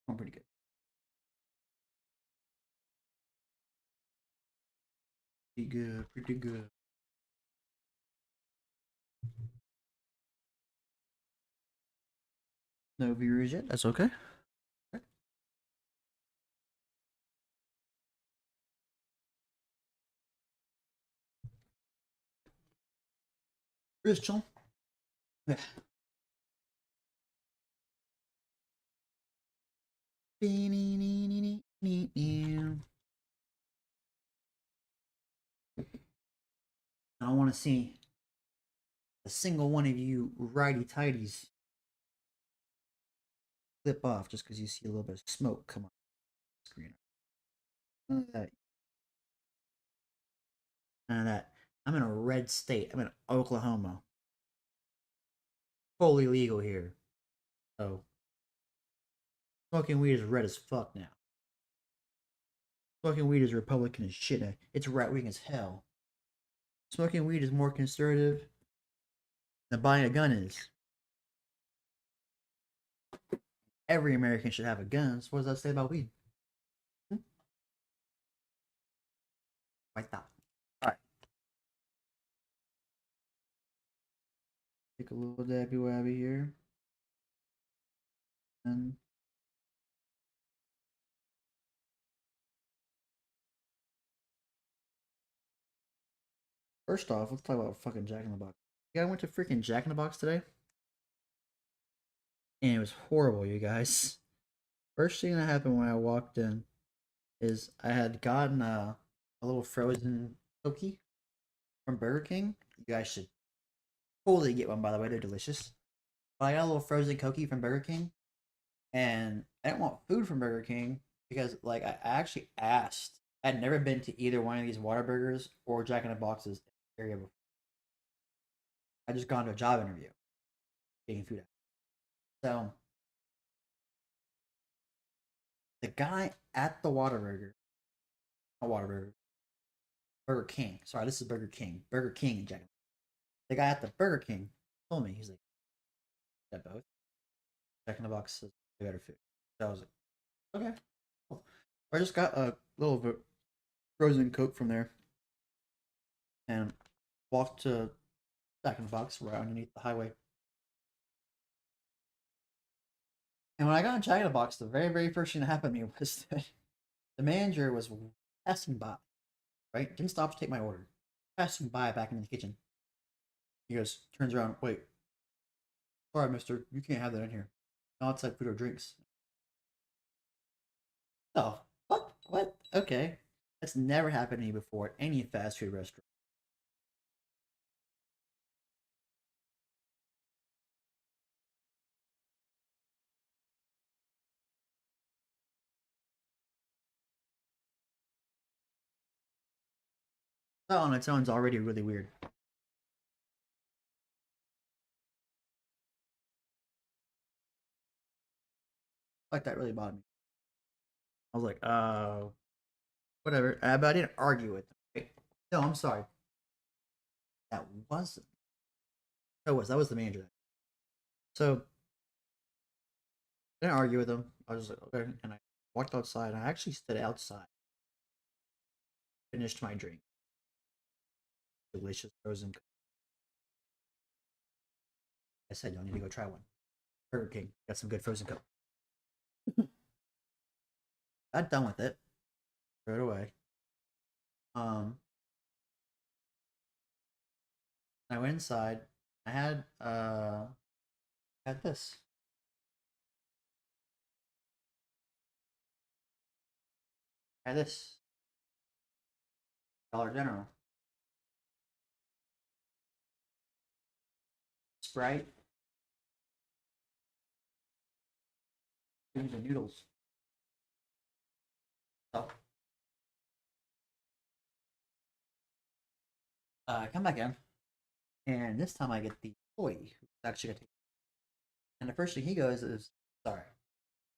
I'm pretty good. Pretty good, pretty good. No viewers yet. That's okay. Just chilling. Yeah. I don't want to see a single one of you righty tighties flip off just because you see a little bit of smoke come on the screen. None of that. None of that. I'm in a red state. I'm in Oklahoma. Fully legal here. So smoking weed is red as fuck now. Smoking weed is Republican as shit now. It's right wing as hell. Smoking weed is more conservative than buying a gun is. Every American should have a gun. So what does that say about weed? Like that. Alright. Take a little dabby wabby here. And first off, let's talk about fucking Jack in the Box. Yeah, I went to freaking Jack in the Box today. And it was horrible, you guys. First thing that happened when I walked in is I had gotten a little frozen cookie from Burger King. You guys should totally get one, by the way. They're delicious. But I got a little frozen cookie from Burger King. And I didn't want food from Burger King because, like, I actually asked. I'd never been to either one of these Whataburgers or Jack in the Boxes area before. I just gone to a job interview, getting food out. So the guy at the Whataburger, not Whataburger, Burger King. Sorry, this is Burger King. Burger King and Jack. The guy at the Burger King told me, he's like, "Got both. Jack in the Box says better food." So I was like, okay, cool. I just got a little frozen Coke from there and walked to Jack in the Box right underneath the highway. And when I got in Jack in the Box, the very, very first thing that happened to me was that the manager was passing by, right? Didn't stop to take my order. Passing by back into the kitchen. He goes, turns around, wait, sorry, mister, you can't have that in here. No outside food or drinks. Oh, what? What? Okay. That's never happened to me before at any fast food restaurant. That on its own is already really weird. Like that really bothered me. I was like, whatever. But I didn't argue with them. Right? No, I'm sorry. That wasn't. That was the manager. So I didn't argue with him. I was like, okay, and I walked outside. And I actually stood outside, finished my drink, delicious frozen. I said, y'all need to go try one. Burger King got some good frozen Coke. Got done with it. Threw it away. Um, I went inside. I had this. I had this. Dollar General. Sprite. The noodles. So I come back in, and this time I get the employee who's actually gonna take. And the first thing he goes is, "Sorry."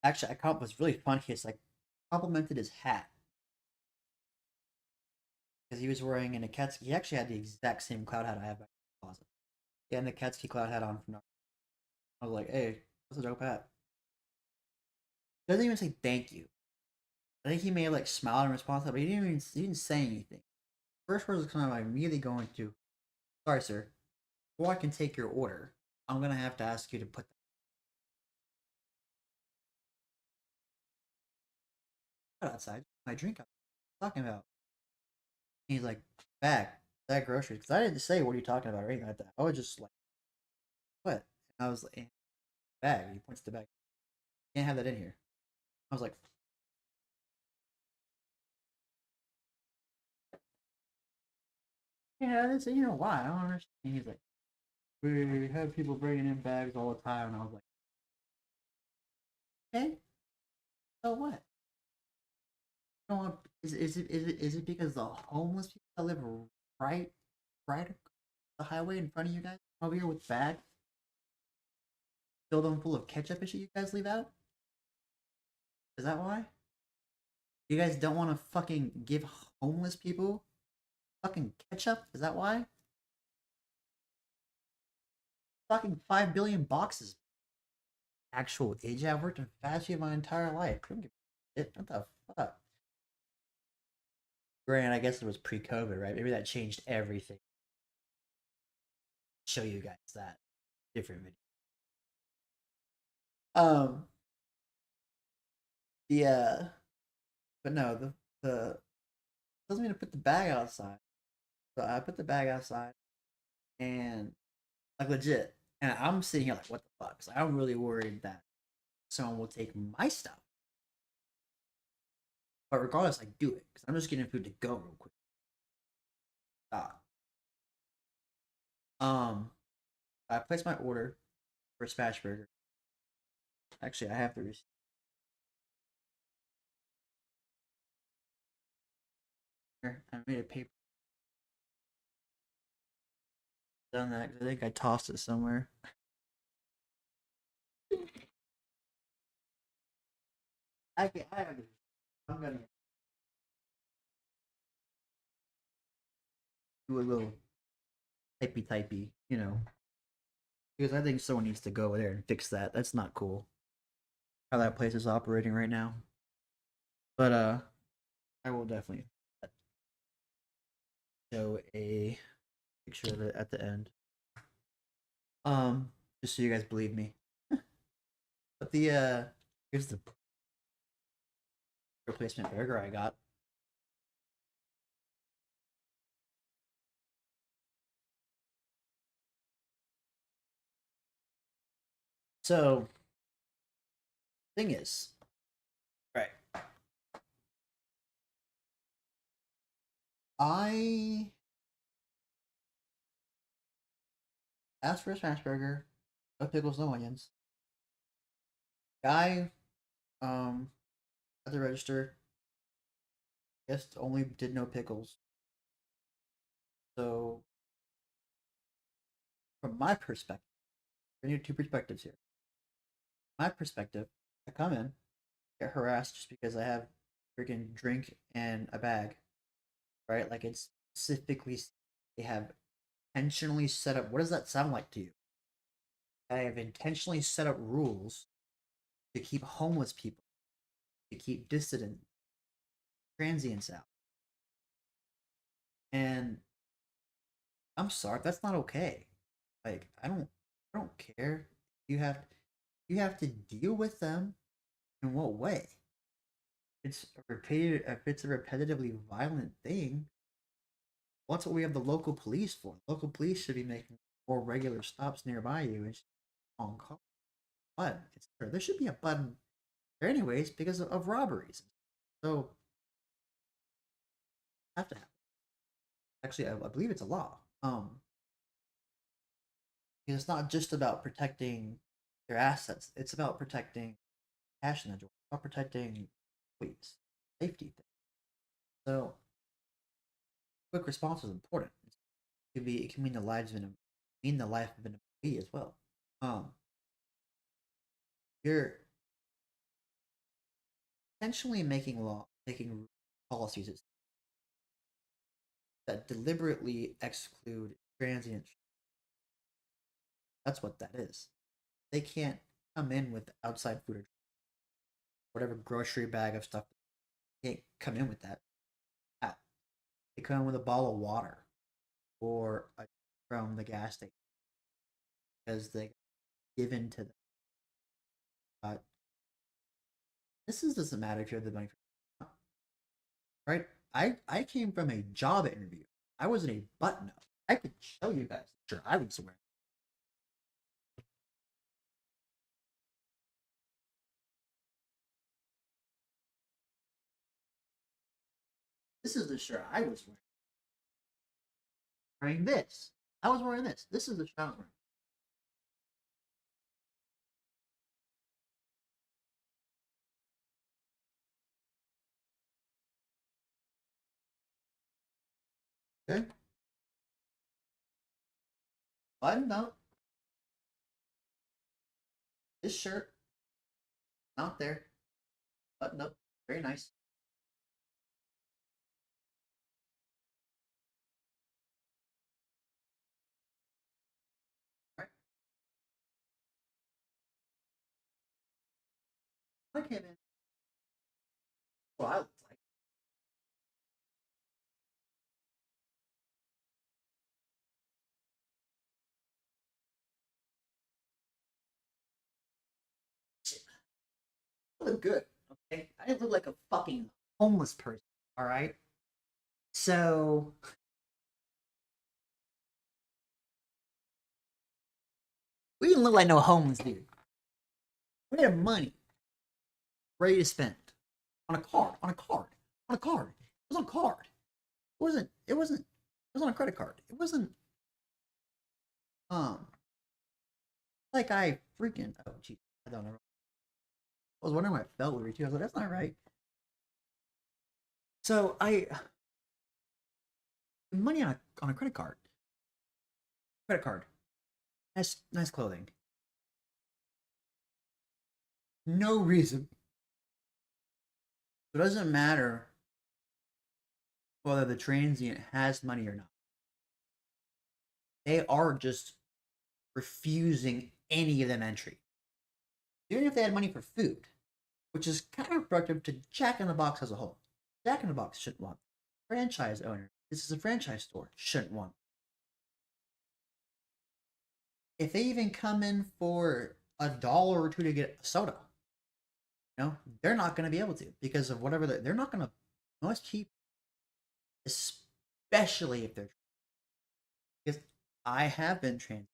Actually, I comp was really funny. It's like complimented his hat because he was wearing an Akatsuki. He actually had the exact same cloud hat I have back in the closet. He had an Akatsuki cloud hat on from. I was like, "Hey, that's a dope hat." Doesn't even say thank you. I think he may have like smiled in response, but he didn't say anything. First words was kind of like immediately going to, sorry, sir. Before I can take your order, I'm gonna have to ask you to put that outside. My drink. I'm talking about. And he's like, bag groceries. Because I didn't say what are you talking about or anything like that. I was just like, what? And I was like, bag. He points to the bag. Can't have that in here. I was like, yeah, I didn't say, you know why? I don't understand. He's like, we have people bringing in bags all the time. And I was like, okay, so what? You know what? Is it because the homeless people that live right right the highway in front of you guys over here with bags, fill them full of ketchup and shit you guys leave out? Is that why? You guys don't want to fucking give homeless people fucking ketchup? Is that why? Fucking 5 billion boxes. Actual age, I've worked in fast food my entire life. I don't give a shit. What the fuck? Granted, I guess it was pre-COVID, right? Maybe that changed everything. Show you guys that different video. Um, yeah, but no, the tells me to put the bag outside. So I put the bag outside and like legit, and I'm sitting here like, what the fuck? So I'm really worried that someone will take my stuff. But regardless, I do it because I'm just getting food to go real quick. Uh, um, I placed my order for a smash burger. Actually, I have the receipt. Here. I made a paper. Done that because I think I tossed it somewhere. I have it. I'm gonna do a little typey, because I think someone needs to go over there and fix that. That's not cool. How that place is operating right now. But I will definitely show a picture of it at the end. Just so you guys believe me. But the here's the replacement burger I got. So thing is, right? I asked for a smash burger, no pickles, no onions. Guy, um, at the register, guess only did no pickles. So from my perspective, we need two perspectives here. My perspective, I come in, get harassed just because I have freaking drink and a bag, right? Like it's specifically they have intentionally set up. What does that sound like to you? I have intentionally set up rules to keep homeless people, to keep dissident transients out. And I'm sorry, that's not okay. Like I don't care. You have you have to deal with them in what way? It's a repeated if it's a repetitively violent thing, what's what we have the local police for? Local police should be making more regular stops nearby you and on call. But there should be a button there anyways because of robberies. So have to have. Actually, I believe it's a law. Because it's not just about protecting their assets; it's about protecting cash in the door, it's about protecting employees, safety. So, quick response is important. It can mean the lives of mean the life of an employee as well. Um, you're intentionally making policies that deliberately exclude transient. That's what that is. They can't come in with outside food or drink. whatever grocery bag of stuff. They can't come in with that. Wow. They come in with a bottle of water or from the gas station because they given to them. Uh, doesn't matter if you have the money, right? I came from a job interview. I wasn't a button up. I could show you guys. Sure, I was wearing. This is the shirt I was wearing. Wearing this. I was wearing this. This is the shirt I was wearing. Okay. Buttoned up. This shirt out there. Buttoned up. Very nice. All right. I came in. Well, I looked like. I look good. Okay. I didn't look like a fucking homeless person. All right. So we didn't look like no homeless dude. We had money ready to spend on a card, on a card, on a card. It was on a card. It wasn't. It wasn't. It was on a credit card. It wasn't. Um, like I freaking. Oh, geez, I don't know. I was wondering what I felt with too. I was like, that's not right. So I money on a credit card. Credit card. Nice clothing. No reason. It doesn't matter whether the transient has money or not. They are just refusing any of them entry. Even if they had money for food, which is counterproductive to Jack in the Box as a whole. Jack in the Box shouldn't want. Franchise owner, this is a franchise store, shouldn't want. If they even come in for $1 or two to get a soda, they're not going to be able to because of whatever they're not going to. Most cheap, especially if they're because I have been trans.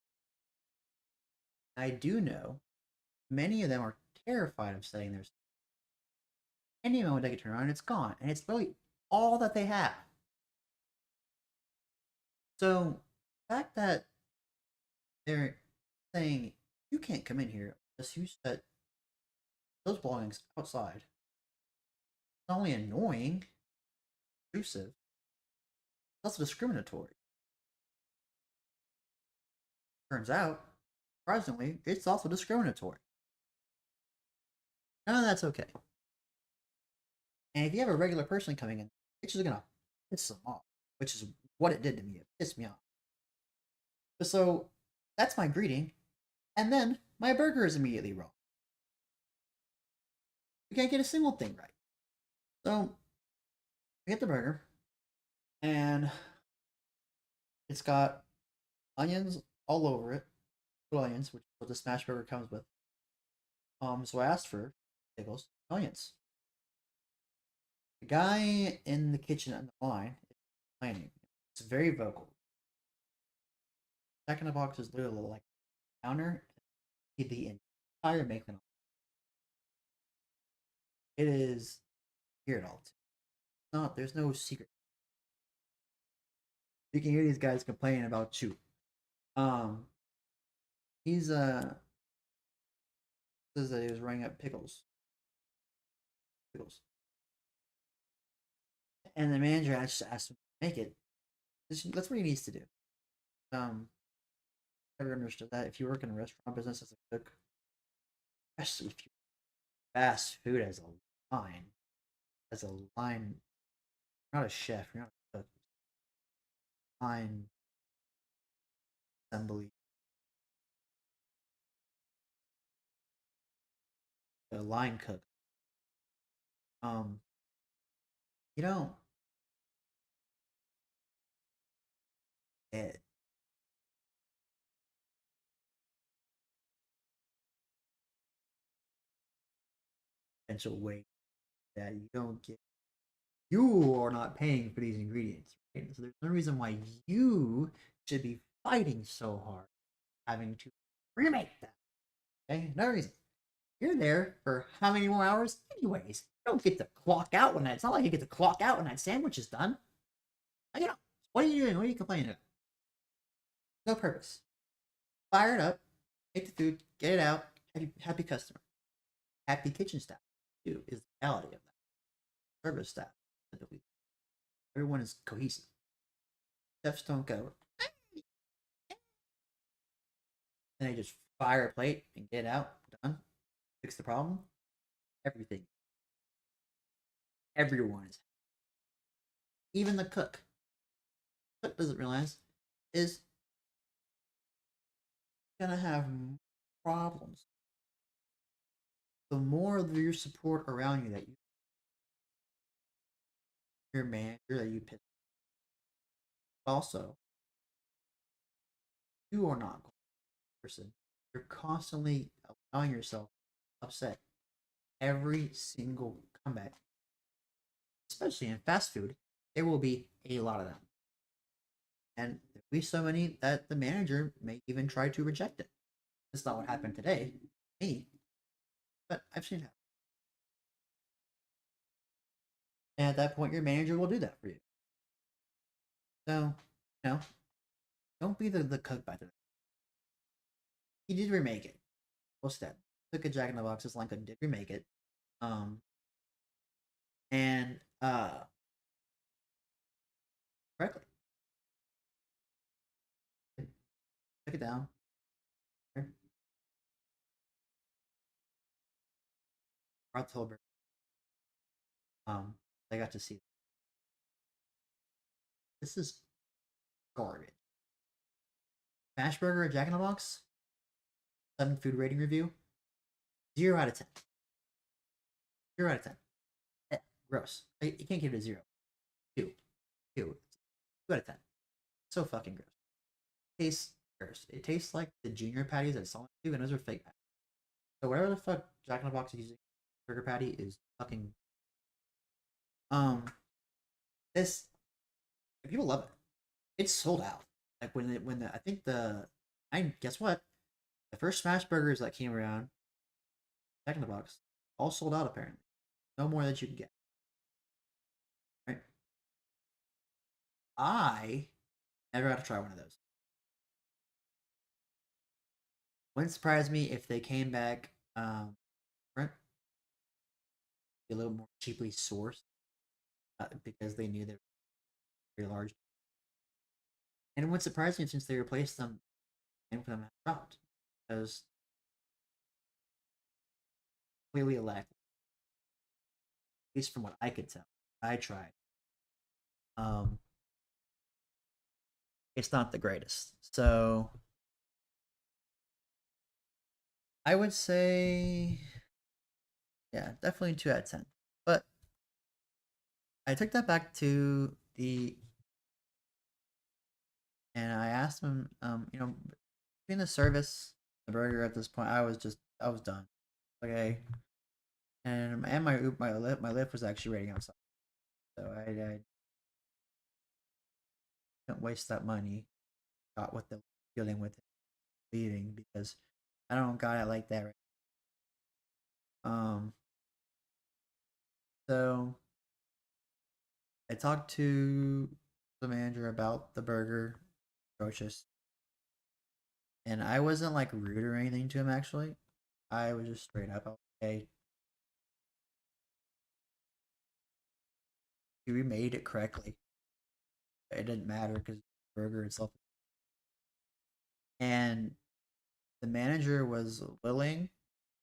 I do know many of them are terrified of setting their. Any moment they can turn around, it's gone, and it's really all that they have. So the fact that they're saying you can't come in here unless you set those belongings outside. It's not only annoying, intrusive, it's also discriminatory. Turns out, surprisingly, it's also discriminatory. None of that's okay. And if you have a regular person coming in, it's just gonna piss them off, which is what it did to me. It pissed me off. So that's my greeting, and then my burger is immediately wrong. We can't get a single thing right. So I get the burger, and it's got onions all over it, little onions, which is what the smash burger comes with. So I asked for pickles, onions. The guy in the kitchen on the line is complaining. It's very vocal. Jack in the Box is literally like a counter. The entire making. It is weird all. Not there's no secret. You can hear these guys complaining about you. Um, he's says that he was running up pickles, and the manager just asked him to make it. That's what he needs to do. Never understood that. If you work in a restaurant business as a cook, especially if you fast food as a line, you're not a chef, you're not a cook, line assembly, a line cook. Um, you don't get potential weight that you don't get. You are not paying for these ingredients, right? So there's no reason why you should be fighting so hard, having to remake that. Okay, no reason. You're there for how many more hours, anyways? You don't get to clock out when that. It's not like you get to clock out when that sandwich is done. Like, what are you doing? What are you complaining about? No purpose. Fire it up, make the food, get it out. Happy customer, happy kitchen staff. Too is the reality of that. Service staff, everyone is cohesive. Chefs don't go and they just fire a plate and get it out, done, fix the problem. Everything, everyone is, even the cook. Cook doesn't realize is gonna have problems. The more of your support around you that your manager that you pick. Also, you are not a person. You're constantly allowing yourself upset every single comeback, especially in fast food. There will be a lot of them, and there'll be so many that the manager may even try to reject it. That's not what happened today, me, but I've seen it happen. And at that point, your manager will do that for you. So, you know, don't be the cook by the. He did remake it. What's that? Took a Jack in the Box's Lanka did remake it. Um, and correctly took it down. October. I got to see this is garbage. Smash Burger at Jack in the Box. 7 food rating review. 0 out of 10. 0 out of 10. Gross. You can't give it a zero. Two. Two. 2 out of 10. So fucking gross. Tastes gross. It tastes like the junior patties at Sonic 2, and those are fake patties. So whatever the fuck Jack in the Box is using burger patty is fucking this people love it. It's sold out. Like I think I guess what? The first Smash Burgers that came around, Jack in the Box, all sold out apparently. No more that you can get. Right? I never got to try one of those. Wouldn't surprise me if they came back right, a little more cheaply sourced because they knew they were very large. And it wouldn't surprise me since they replaced them and for them have dropped because clearly a lack, at least from what I could tell. I tried. Um, it's not the greatest. So I would say, yeah, definitely 2 out of 10. But I took that back to the, and I asked him, between the service, the burger at this point, I was done. Okay, and my lift was actually waiting outside, so I didn't waste that money. Got what the dealing with it, leaving because I don't got it like that. Right? Um, so I talked to the manager about the burger, atrocious, and I wasn't like rude or anything to him. Actually, I was just straight up. Okay, he remade it correctly. It didn't matter because the burger itself. And the manager was willing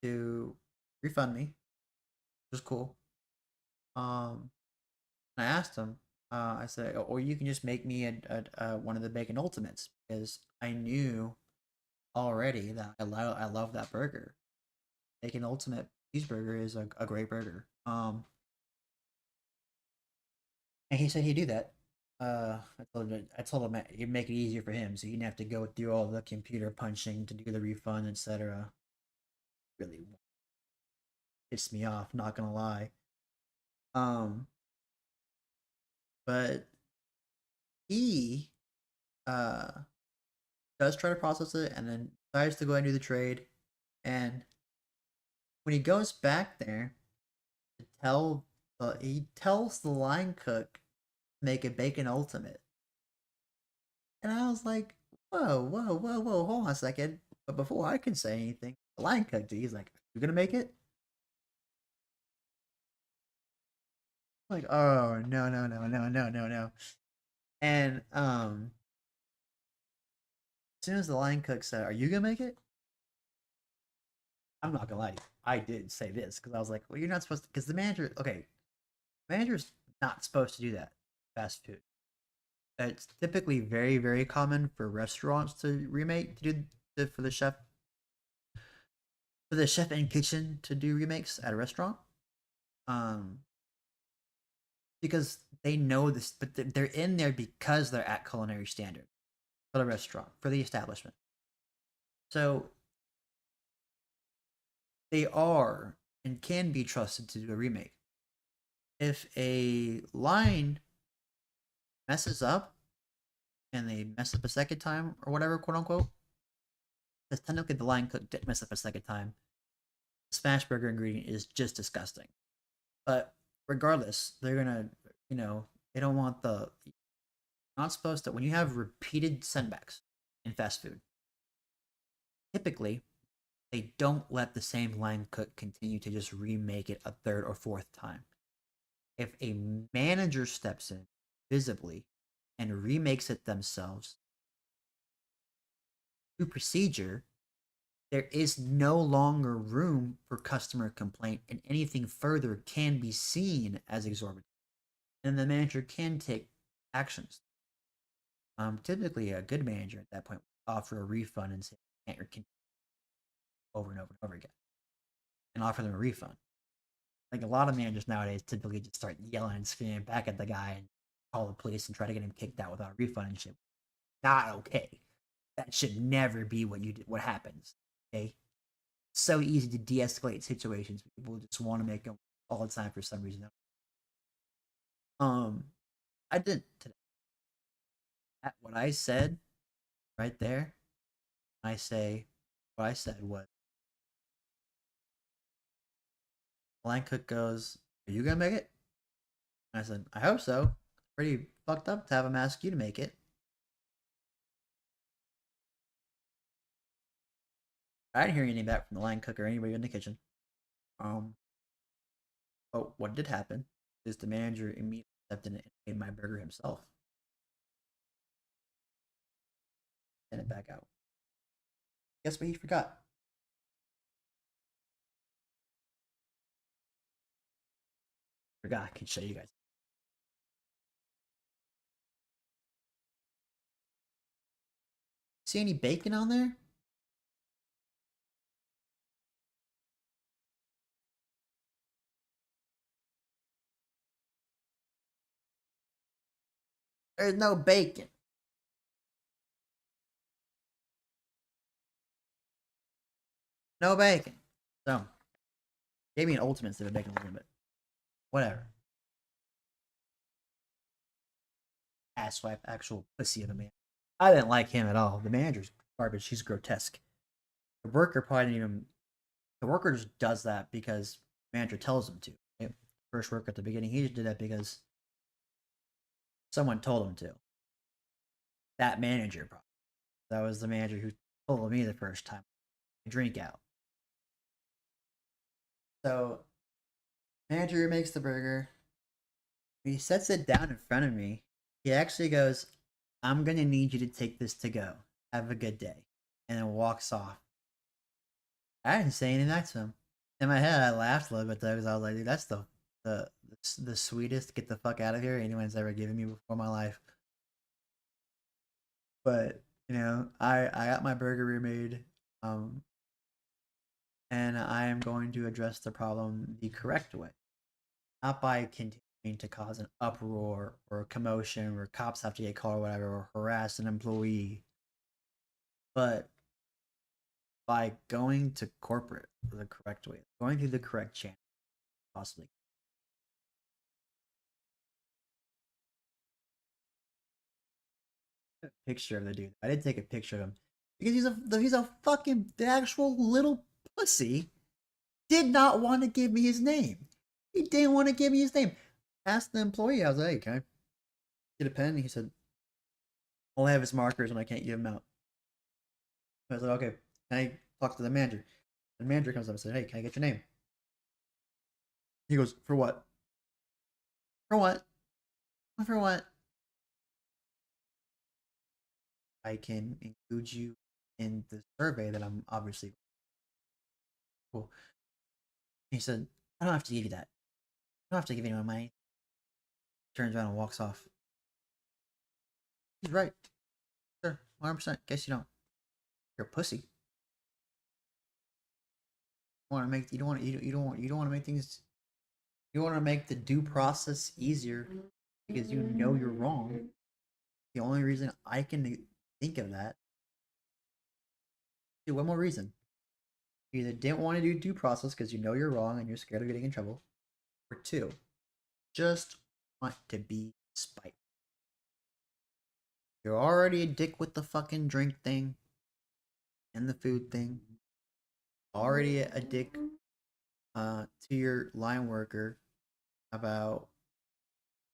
to refund me, which was cool. I asked him. I said, or you can just make me one of the bacon ultimates because I knew already that I love that burger. Bacon ultimate cheeseburger is a great burger. And he said he'd do that. I told him it'd make it easier for him, so he didn't have to go through all the computer punching to do the refund, etc. Really pissed me off, not gonna lie. Um, but he uh does try to process it and then decides to go ahead and do the trade. And when he goes back there to tell, he tells the line cook make a bacon ultimate, and I was like, whoa, whoa, whoa, whoa, hold on a second. But before I can say anything, the line cook, he's like, you gonna make it? I'm like, oh no, no, no, no, no, no, no. And as soon as the line cook said, "Are you gonna make it?" I'm not gonna lie to you, I did say this because I was like, "Well, you're not supposed to," because the manager, okay, manager's not supposed to do that. Fast food. It's typically very, very common for restaurants to remake to do for the chef in kitchen to do remakes at a restaurant. Um, because they know this, but they're in there because they're at culinary standard for the restaurant for the establishment. So they are and can be trusted to do a remake. If a line messes up and they mess up a second time or whatever, quote unquote, because technically the line cook did mess up a second time, the smash burger ingredient is just disgusting. But regardless, they're gonna, they don't want the. Not supposed to. When you have repeated setbacks in fast food, typically they don't let the same line cook continue to just remake it a third or fourth time. If a manager steps in visibly and remakes it themselves to procedure, there is no longer room for customer complaint, and anything further can be seen as exorbitant. And the manager can take actions. Typically, a good manager at that point would offer a refund and say, can't continue over and over and over again, and offer them a refund. Like a lot of managers nowadays typically just start yelling and screaming back at the guy and call the police and try to get him kicked out without a refund and shit. Not okay. That should never be what happens. Okay, so easy to de-escalate situations. People just want to make them all the time for some reason. Um, I did today. What I said right there, I say what I said was, line cook goes, "Are you gonna make it?" And I said, "I hope so. Pretty fucked up to have him ask you to make it." I didn't hear anything back from the line cook or anybody in the kitchen. Um, but what did happen is the manager immediately stepped in and made my burger himself. Sent it back out. Guess what he forgot? Forgot I can show you guys. See any bacon on there? There's no bacon. No bacon. So, gave me an ultimate instead of bacon a little bit. Whatever. Asswipe, actual pussy of a man. I didn't like him at all. The manager's garbage. He's grotesque. The worker probably didn't even. The worker just does that because the manager tells him to. Right? First worker at the beginning, he just did that because someone told him to. That manager, probably. That was the manager who told me the first time. Drink out. So, manager makes the burger. He sets it down in front of me. He actually goes, "I'm gonna need you to take this to go. Have a good day," and then walks off. I didn't say anything back to him. In my head, I laughed a little bit though because I was like, "Dude, that's the the sweetest get the fuck out of here anyone's ever given me before in my life." But I got my burger remade, um, and I am going to address the problem the correct way, not by continuing to cause an uproar or a commotion where cops have to get called or whatever, or harass an employee. But by going to corporate the correct way, going through the correct channel, possibly. Picture of the dude. I did take a picture of him because he's a fucking the actual little pussy. Did not want to give me his name. He didn't want to give me his name. Asked the employee, I was like, hey, can I get a pen? He said, I only have his markers and I can't give him out. I was like, okay, can I talk to the manager? The manager comes up and said, hey, can I get your name? He goes, for what? For what? For what? I can include you in the survey that I'm obviously cool. He said, I don't have to give you that. I don't have to give you my money. Turns around and walks off. He's right. Sure, 100%. Guess you don't. You're a pussy. You don't want to make things. You want to make the due process easier because you know you're wrong. The only reason I can think of that. Dude, one more reason. You either didn't want to do due process because you know you're wrong and you're scared of getting in trouble, or two, just want to be spiteful. You're already a dick with the fucking drink thing and the food thing. Already a dick to your line worker about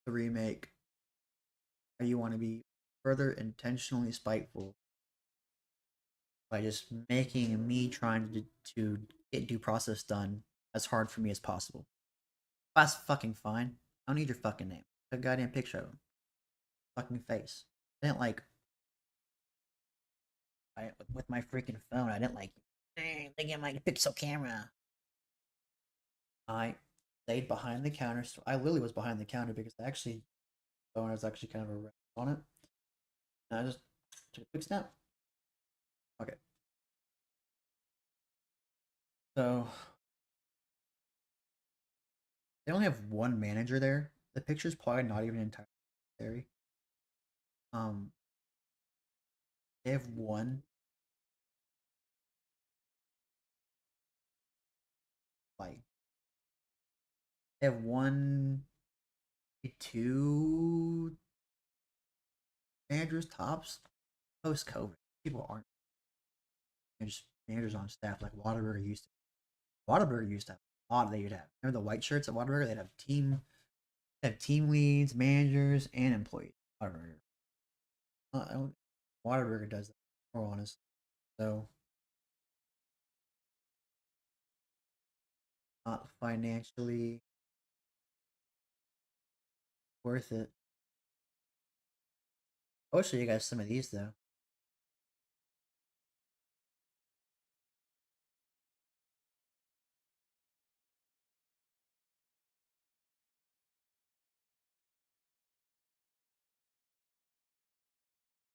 the remake. You want to be further intentionally spiteful by just making me trying to get due process done as hard for me as possible. That's fucking fine. I don't need your fucking name. A goddamn picture of him. Fucking face. I didn't like. With my freaking phone, I didn't like. Look at my pixel camera. I stayed behind the counter. So I literally was behind the counter because actually, the phone was actually kind of a rest on it. And I just took a quick snap. Okay. So they only have one manager there. The picture's probably not even entirely necessary. Um, they have one like they have one, two managers tops. Post COVID, people aren't managers on staff like Whataburger used to. Whataburger used to have a lot. They would have. Remember the white shirts at Whataburger? They'd have team leads, managers, and employees. Whataburger. I don't. Whataburger does that. More honest. So not financially worth it. I'll show you guys some of these though.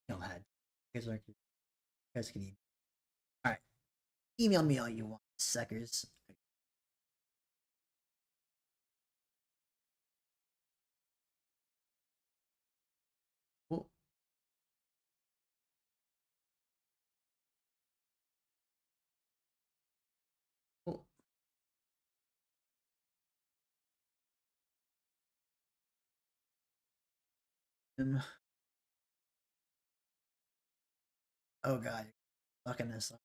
You know, had you guys can email. All right, email me all you want, suckers. Well, well, oh god, fucking this up.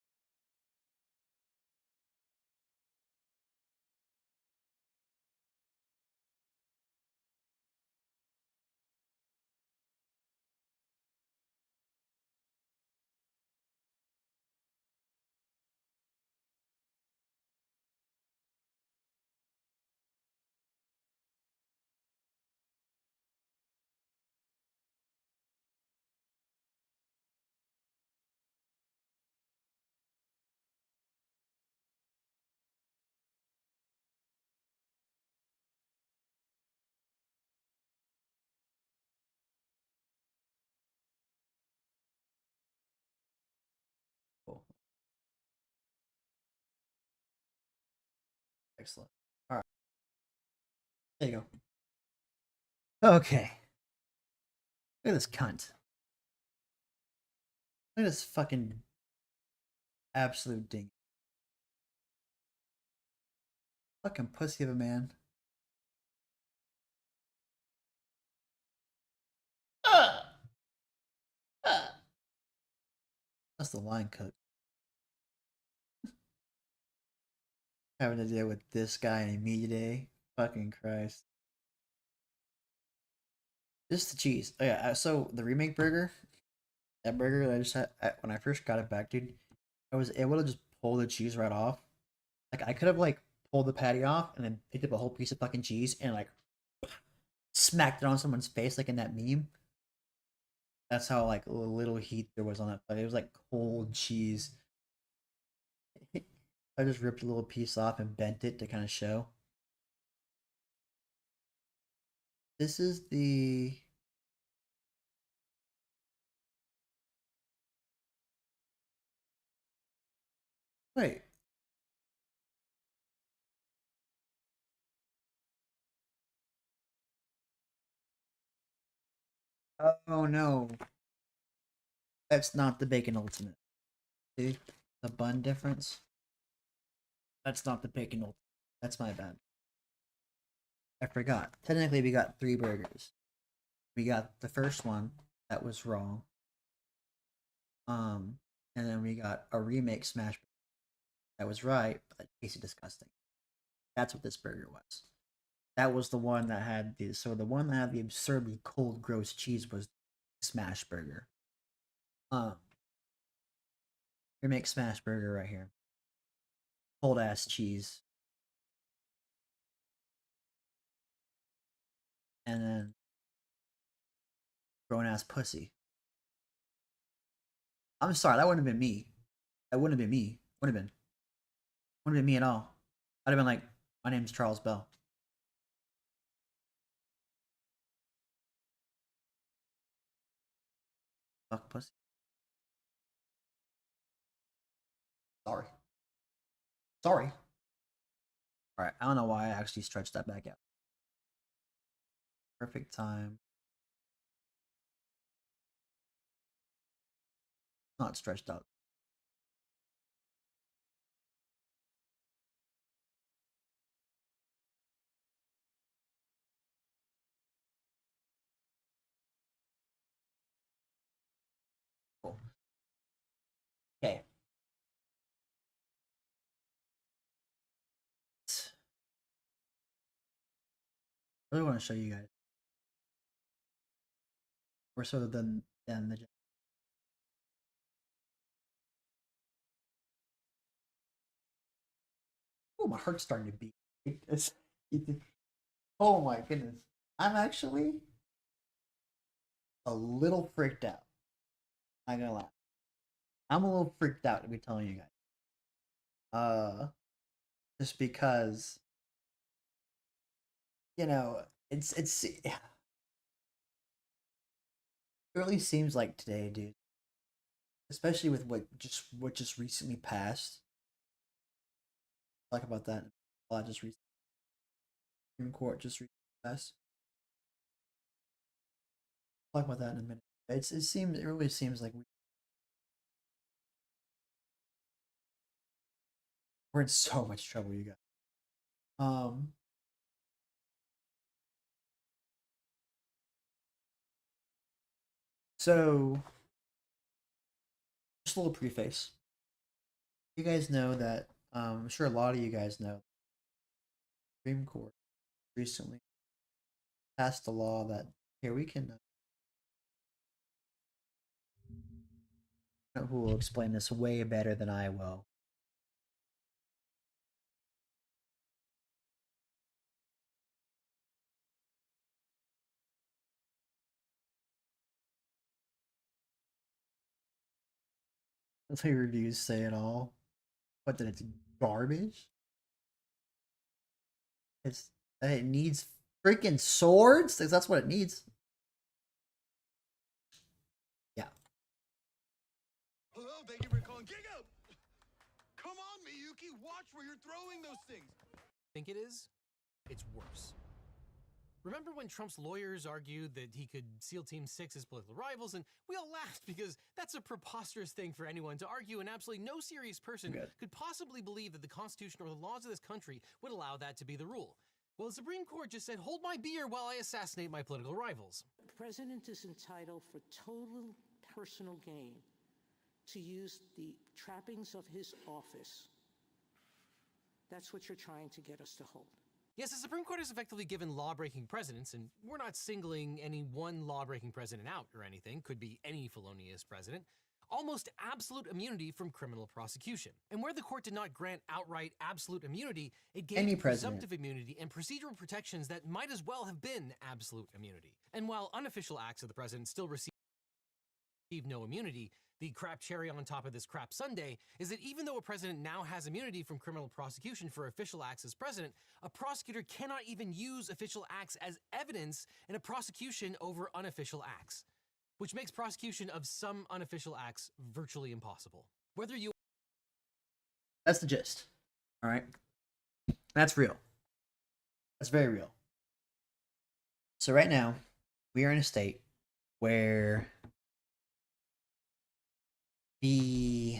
Cool. Excellent. All right, there you go. Okay. Look at this cunt. Look at this fucking absolute ding. Fucking pussy of a man. That's the line cook. Having to deal with this guy in me today. Fucking Christ. Just the cheese. Oh, yeah, so the remake burger, that burger that I just had when I first got it back, dude, I was able to just pull the cheese right off. Like I could have like pulled the patty off and then picked up a whole piece of fucking cheese and like smacked it on someone's face like in that meme. That's how like little heat there was on that. It was like cold cheese. I just ripped a little piece off and bent it to kind of show. This is the wait. Oh no, that's not the bacon ultimate. See the bun difference? That's not the bacon ultimate. That's my bad. I forgot. Technically, we got 3 burgers. We got the first one that was wrong. And then we got a remake smash that was right, but that tasted disgusting. That's what this burger was. That was the one that had the the one that had the absurdly cold, gross cheese was smash burger. Um, remake smash burger right here. Cold ass cheese, and then grown ass pussy. I'm sorry, that wouldn't have been me. That wouldn't have been me. Wouldn't have been me at all. I'd have been like, my name's Charles Bell. Fuck pussy. Sorry. Sorry. Alright, I don't know why I actually stretched that back out. Perfect time. Not stretched out. Cool. Okay. I really want to show you guys. We're sort of done the oh, my heart's starting to beat. It's, oh my goodness. I'm actually a little freaked out. I'm not gonna lie. I'm a little freaked out to be telling you guys. Just because it really seems like today, dude. Especially with what just recently passed. Talk about that. A lot just recently. Supreme Court just recently passed. Talk about that in a minute. It really seems like we're in so much trouble, you guys. Um, so just a little preface. You guys know that I'm sure a lot of you guys know Supreme Court recently passed a law that here we can who will explain this way better than I will. That's how your reviews say it all. But that it's garbage. It's that it needs freaking swords. That's what it needs. Yeah. Hello, thank you for calling Giga. Come on, Miyuki, watch where you're throwing those things. Think it is? It's worse. Remember when Trump's lawyers argued that he could SEAL Team 6's political rivals, and we all laughed because that's a preposterous thing for anyone to argue, and absolutely no serious person could possibly believe that the Constitution or the laws of this country would allow that to be the rule. Well, the Supreme Court just said, hold my beer while I assassinate my political rivals. The president is entitled for total personal gain to use the trappings of his office. That's what you're trying to get us to hold. Yes, the Supreme Court has effectively given law-breaking presidents, and we're not singling any one law-breaking president out or anything, could be any felonious president, almost absolute immunity from criminal prosecution. And where the court did not grant outright absolute immunity, it gave presumptive immunity and procedural protections that might as well have been absolute immunity. And while unofficial acts of the president still receive no immunity, the crap cherry on top of this crap sundae is that even though a president now has immunity from criminal prosecution for official acts as president, a prosecutor cannot even use official acts as evidence in a prosecution over unofficial acts, which makes prosecution of some unofficial acts virtually impossible. Whether you... That's the gist. All right? That's real. That's very real. So right now, we are in a state where the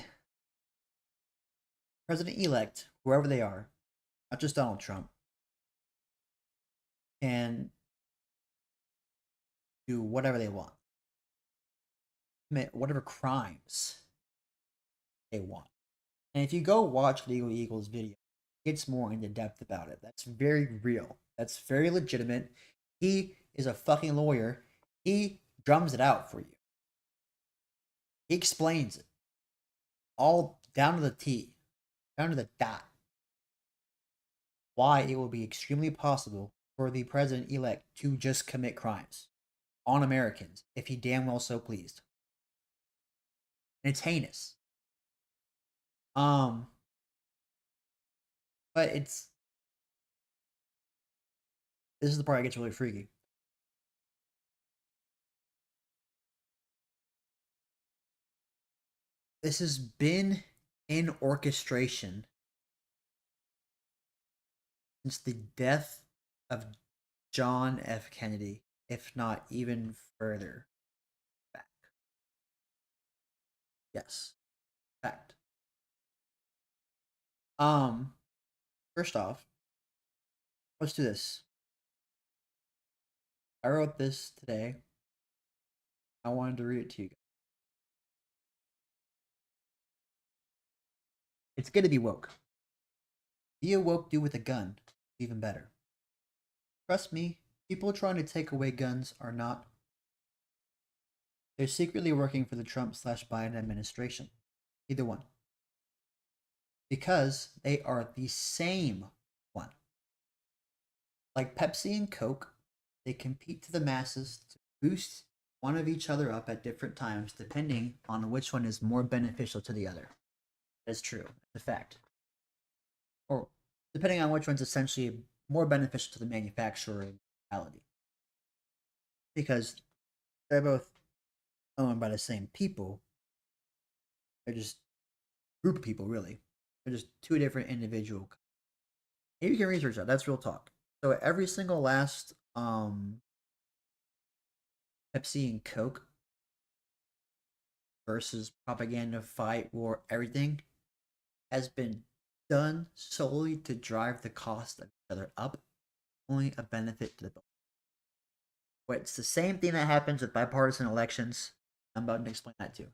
president-elect, whoever they are, not just Donald Trump, can do whatever they want. Commit whatever crimes they want. And if you go watch Legal Eagle's video, it gets more into depth about it. That's very real. That's very legitimate. He is a fucking lawyer. He drums it out for you. He explains it. All down to the T, down to the dot. Why it will be extremely possible for the president-elect to just commit crimes on Americans if he damn well so pleased. And it's heinous. But this is the part that gets really freaky. This has been in orchestration since the death of John F. Kennedy, if not even further back. Yes. Fact. First off, let's do this. I wrote this today. I wanted to read it to you guys. It's good to be woke. Be a woke dude with a gun. Even better. Trust me, people trying to take away guns are not. They're secretly working for the Trump/Biden administration. Either one. Because they are the same one. Like Pepsi and Coke, they compete to the masses to boost one of each other up at different times, depending on which one is more beneficial to the other. That's true. That's a fact. Or depending on which one's essentially more beneficial to the manufacturer in reality. Because they're both owned by the same people. They're just a group of people, really. They're just two different individual. You can research that. That's real talk. So every single last Pepsi and Coke versus propaganda, fight, war, everything has been done solely to drive the cost of each other up, only a benefit to the both. But it's the same thing that happens with bipartisan elections. I'm about to explain that too.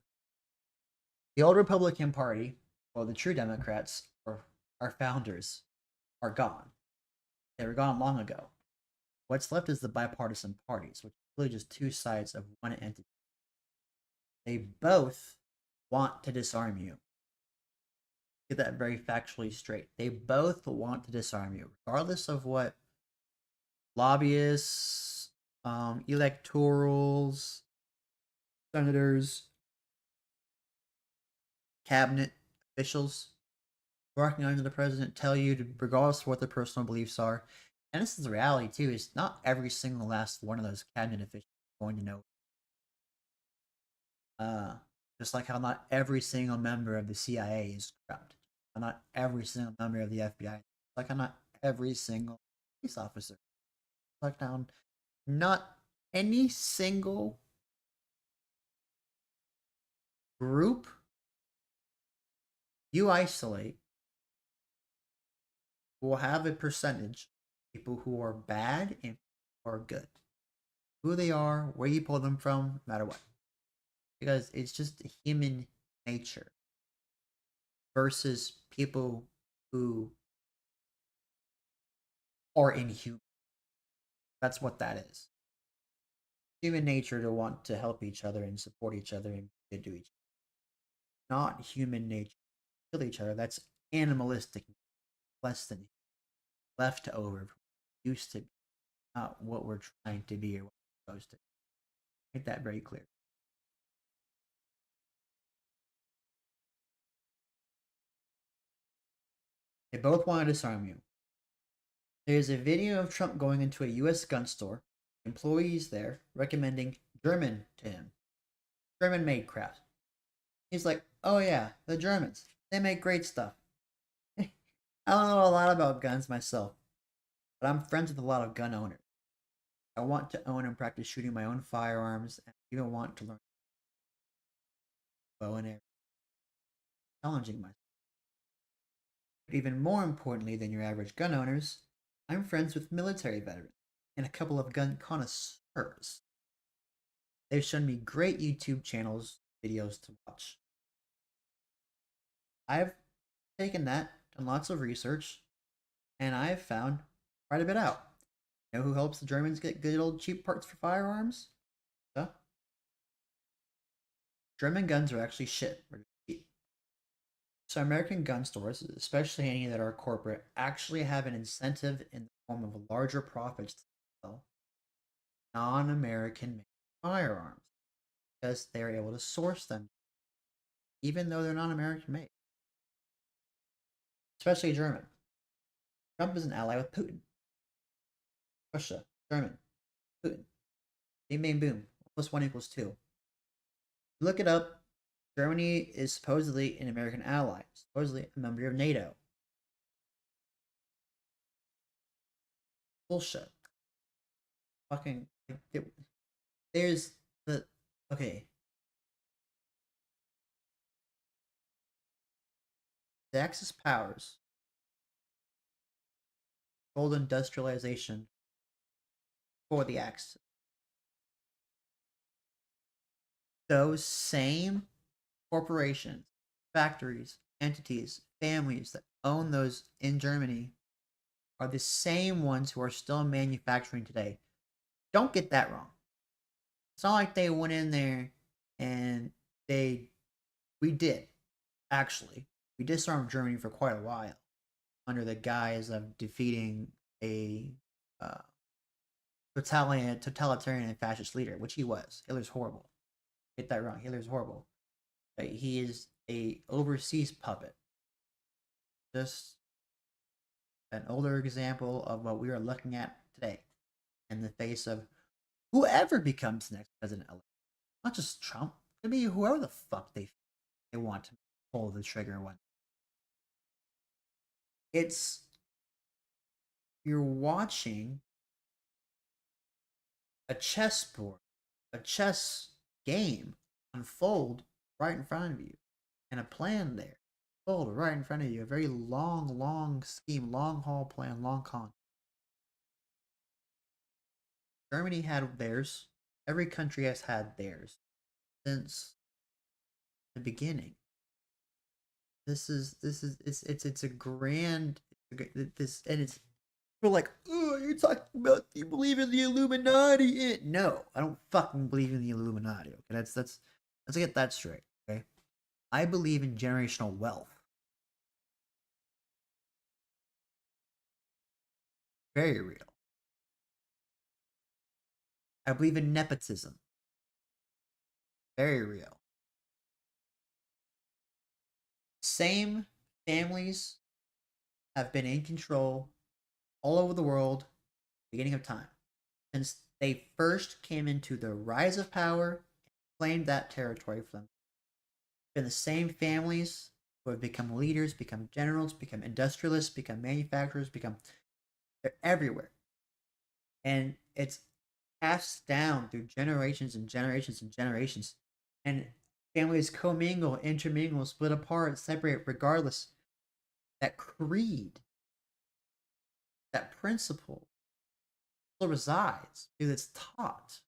The old Republican Party, or the true Democrats, or our founders, are gone. They were gone long ago. What's left is the bipartisan parties, which are really just two sides of one entity. They both want to disarm you. Get that very factually straight. They both want to disarm you, regardless of what lobbyists, electorals, senators, cabinet officials working under the president tell you, to, regardless of what their personal beliefs are. And this is the reality too, is not every single last one of those cabinet officials is going to know. Just like how not every single member of the CIA is corrupt. Not every single member of the FBI. Like how not every single police officer. lockdown. Not any single group you isolate will have a percentage of people who are bad and who are good. Who they are, where you pull them from, no matter what. Because it's just human nature versus people who are inhuman. That's what that is. Human nature to want to help each other and support each other and to do each other. Not human nature to kill each other. That's animalistic, less than leftover, used to be, not what we're trying to be or what we're supposed to. Make that very clear. They both want to disarm you. There's a video of Trump going into a US gun store, employees there recommending German to him. German made crap. He's like, oh yeah, the Germans. They make great stuff. I don't know a lot about guns myself, but I'm friends with a lot of gun owners. I want to own and practice shooting my own firearms, and I even want to learn bow and arrow. Challenging myself. But even more importantly than your average gun owners, I'm friends with military veterans and a couple of gun connoisseurs. They've shown me great YouTube channels, videos to watch. I've taken that, done lots of research, and I've found quite a bit out. You know who helps the Germans get good old cheap parts for firearms? Huh? German guns are actually shit. So American gun stores, especially any that are corporate, actually have an incentive in the form of larger profits to sell non-American made firearms because they're able to source them, even though they're not American made. Especially German. Trump is an ally with Putin. Russia, German, Putin. Bing, bang, boom. Plus 1 = 2. Look it up. Germany is supposedly an American ally, supposedly a member of NATO. Bullshit. Fucking. There's the. Okay. The Axis powers. Gold industrialization for the Axis. Those same corporations, factories, entities, families that own those in Germany are the same ones who are still manufacturing today. Don't get that wrong. It's not like they went in there and we did, actually. We disarmed Germany for quite a while under the guise of defeating a totalitarian and fascist leader, which he was. Hitler's horrible. Get that wrong. Hitler's horrible. He is a overseas puppet. Just an older example of what we are looking at today in the face of whoever becomes the next president elect. Not just Trump. It could be whoever the fuck they want to pull the trigger one. You're watching a chessboard, a chess game unfold right in front of you, and a plan there unfold right in front of you. A very long scheme, long haul plan, long con. Germany had theirs. Every country has had theirs since the beginning. It's a grand this, and it's people like, oh, you're talking about you believe in the Illuminati. No, I don't fucking believe in the Illuminati. Okay, let's get that straight. Okay, I believe in generational wealth. Very real. I believe in nepotism. Very real. Same families have been in control all over the world beginning of time since they first came into the rise of power and claimed that territory for them. Been the same families who have become leaders, become generals, become industrialists, become manufacturers, they're everywhere. and it's passed down through generations and generations and generations, and families commingle, intermingle, split apart, separate, regardless. That creed, that principle, still resides because it's taught,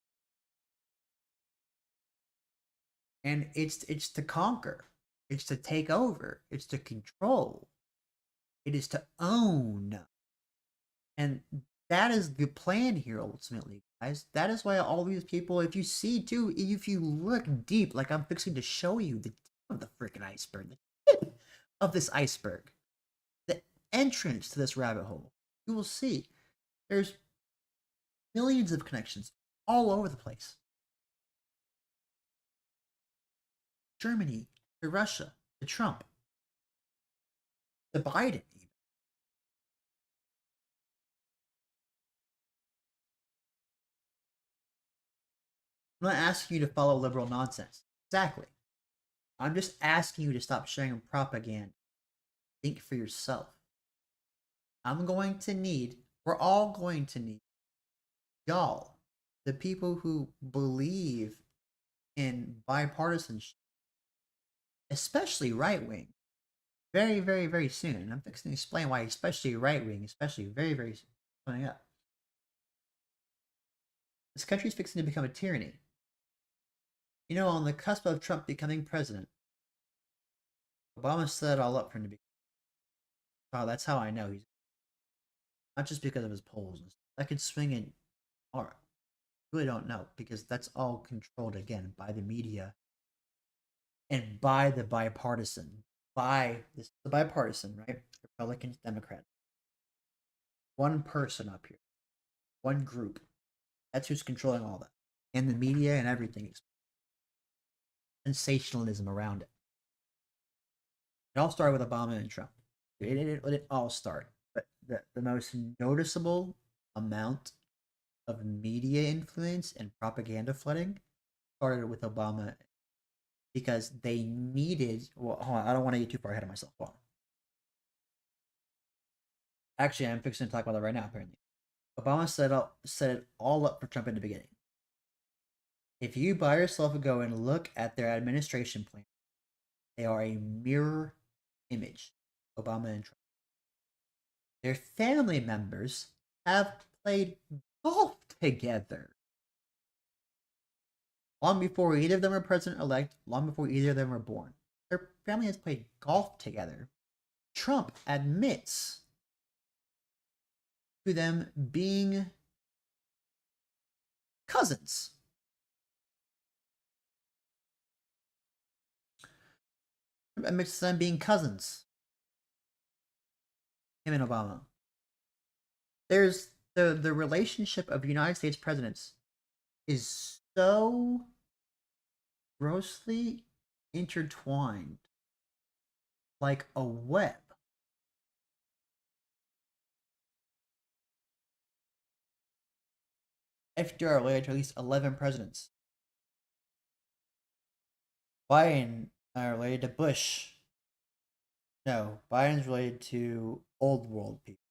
and it's to conquer, it's to take over, it's to control, it is to own. And that is the plan here, ultimately, guys. That is why all these people, if you see too, if you look deep, like I'm fixing to show you the tip of the freaking iceberg, the tip of this iceberg, the entrance to this rabbit hole, you will see there's millions of connections all over the place. Germany to Russia to Trump to Biden. I'm not asking you to follow liberal nonsense. Exactly. I'm just asking you to stop sharing propaganda. Think for yourself. We're all going to need y'all, the people who believe in bipartisanship, especially right wing, very, very, very soon. And I'm fixing to explain why, especially right wing, especially very, very soon, coming up. This country is fixing to become a tyranny. You know, on the cusp of Trump becoming president, Obama set it all up from the beginning. Oh, that's how I know he's not just because of his polls. I could swing it. All right, really don't know because that's all controlled again by the media and by the bipartisan. The bipartisan, right? Republicans, Democrats. One person up here, one group. That's who's controlling all that, and the media and everything. Sensationalism around it. It all started with Obama and Trump. It all started, but the most noticeable amount of media influence and propaganda flooding started with Obama because they needed. Well, hold on, I don't want to get too far ahead of myself. Hold on. Actually, I'm fixing to talk about that right now. Apparently, Obama set it all up for Trump in the beginning. If you by yourself go and look at their administration plan, they are a mirror image. Obama and Trump. Their family members have played golf together. Long before either of them were president-elect, long before either of them were born. Their family has played golf together. Trump admits to them being cousins. Trump admits to them being cousins. Him and Obama. There's the relationship of United States presidents is so grossly intertwined like a web. FDR related to at least 11 presidents. Biden related to Bush. No, Biden's related to old world people.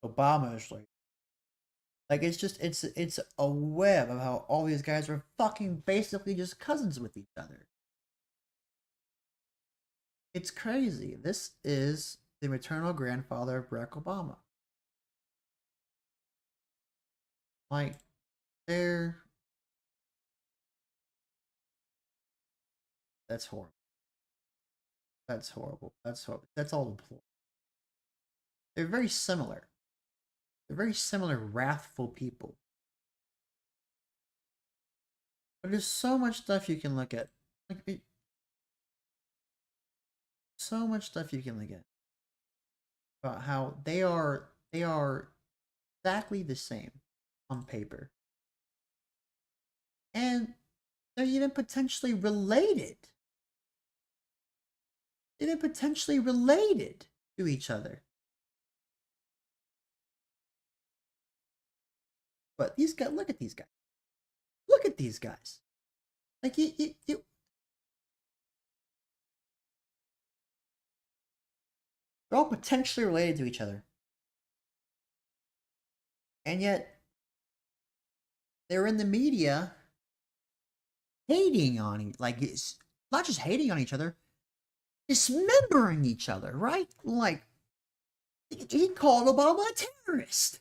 Obama is related. Like it's a web of how all these guys are fucking basically just cousins with each other. It's crazy. This is the maternal grandfather of Barack Obama. Like, they're... That's horrible. That's horrible. That's horrible. That's all deplorable. They're very similar. They're very similar, wrathful people. But there's so much stuff you can look at. Like, so much stuff you can look at about how they are exactly the same on paper, and they're even potentially related. Even potentially related to each other. But these guys, look at these guys. Look at these guys. Like they're all potentially related to each other. And yet, they're in the media hating on like it's not just hating on each other, dismembering each other, right? Like he called Obama a terrorist.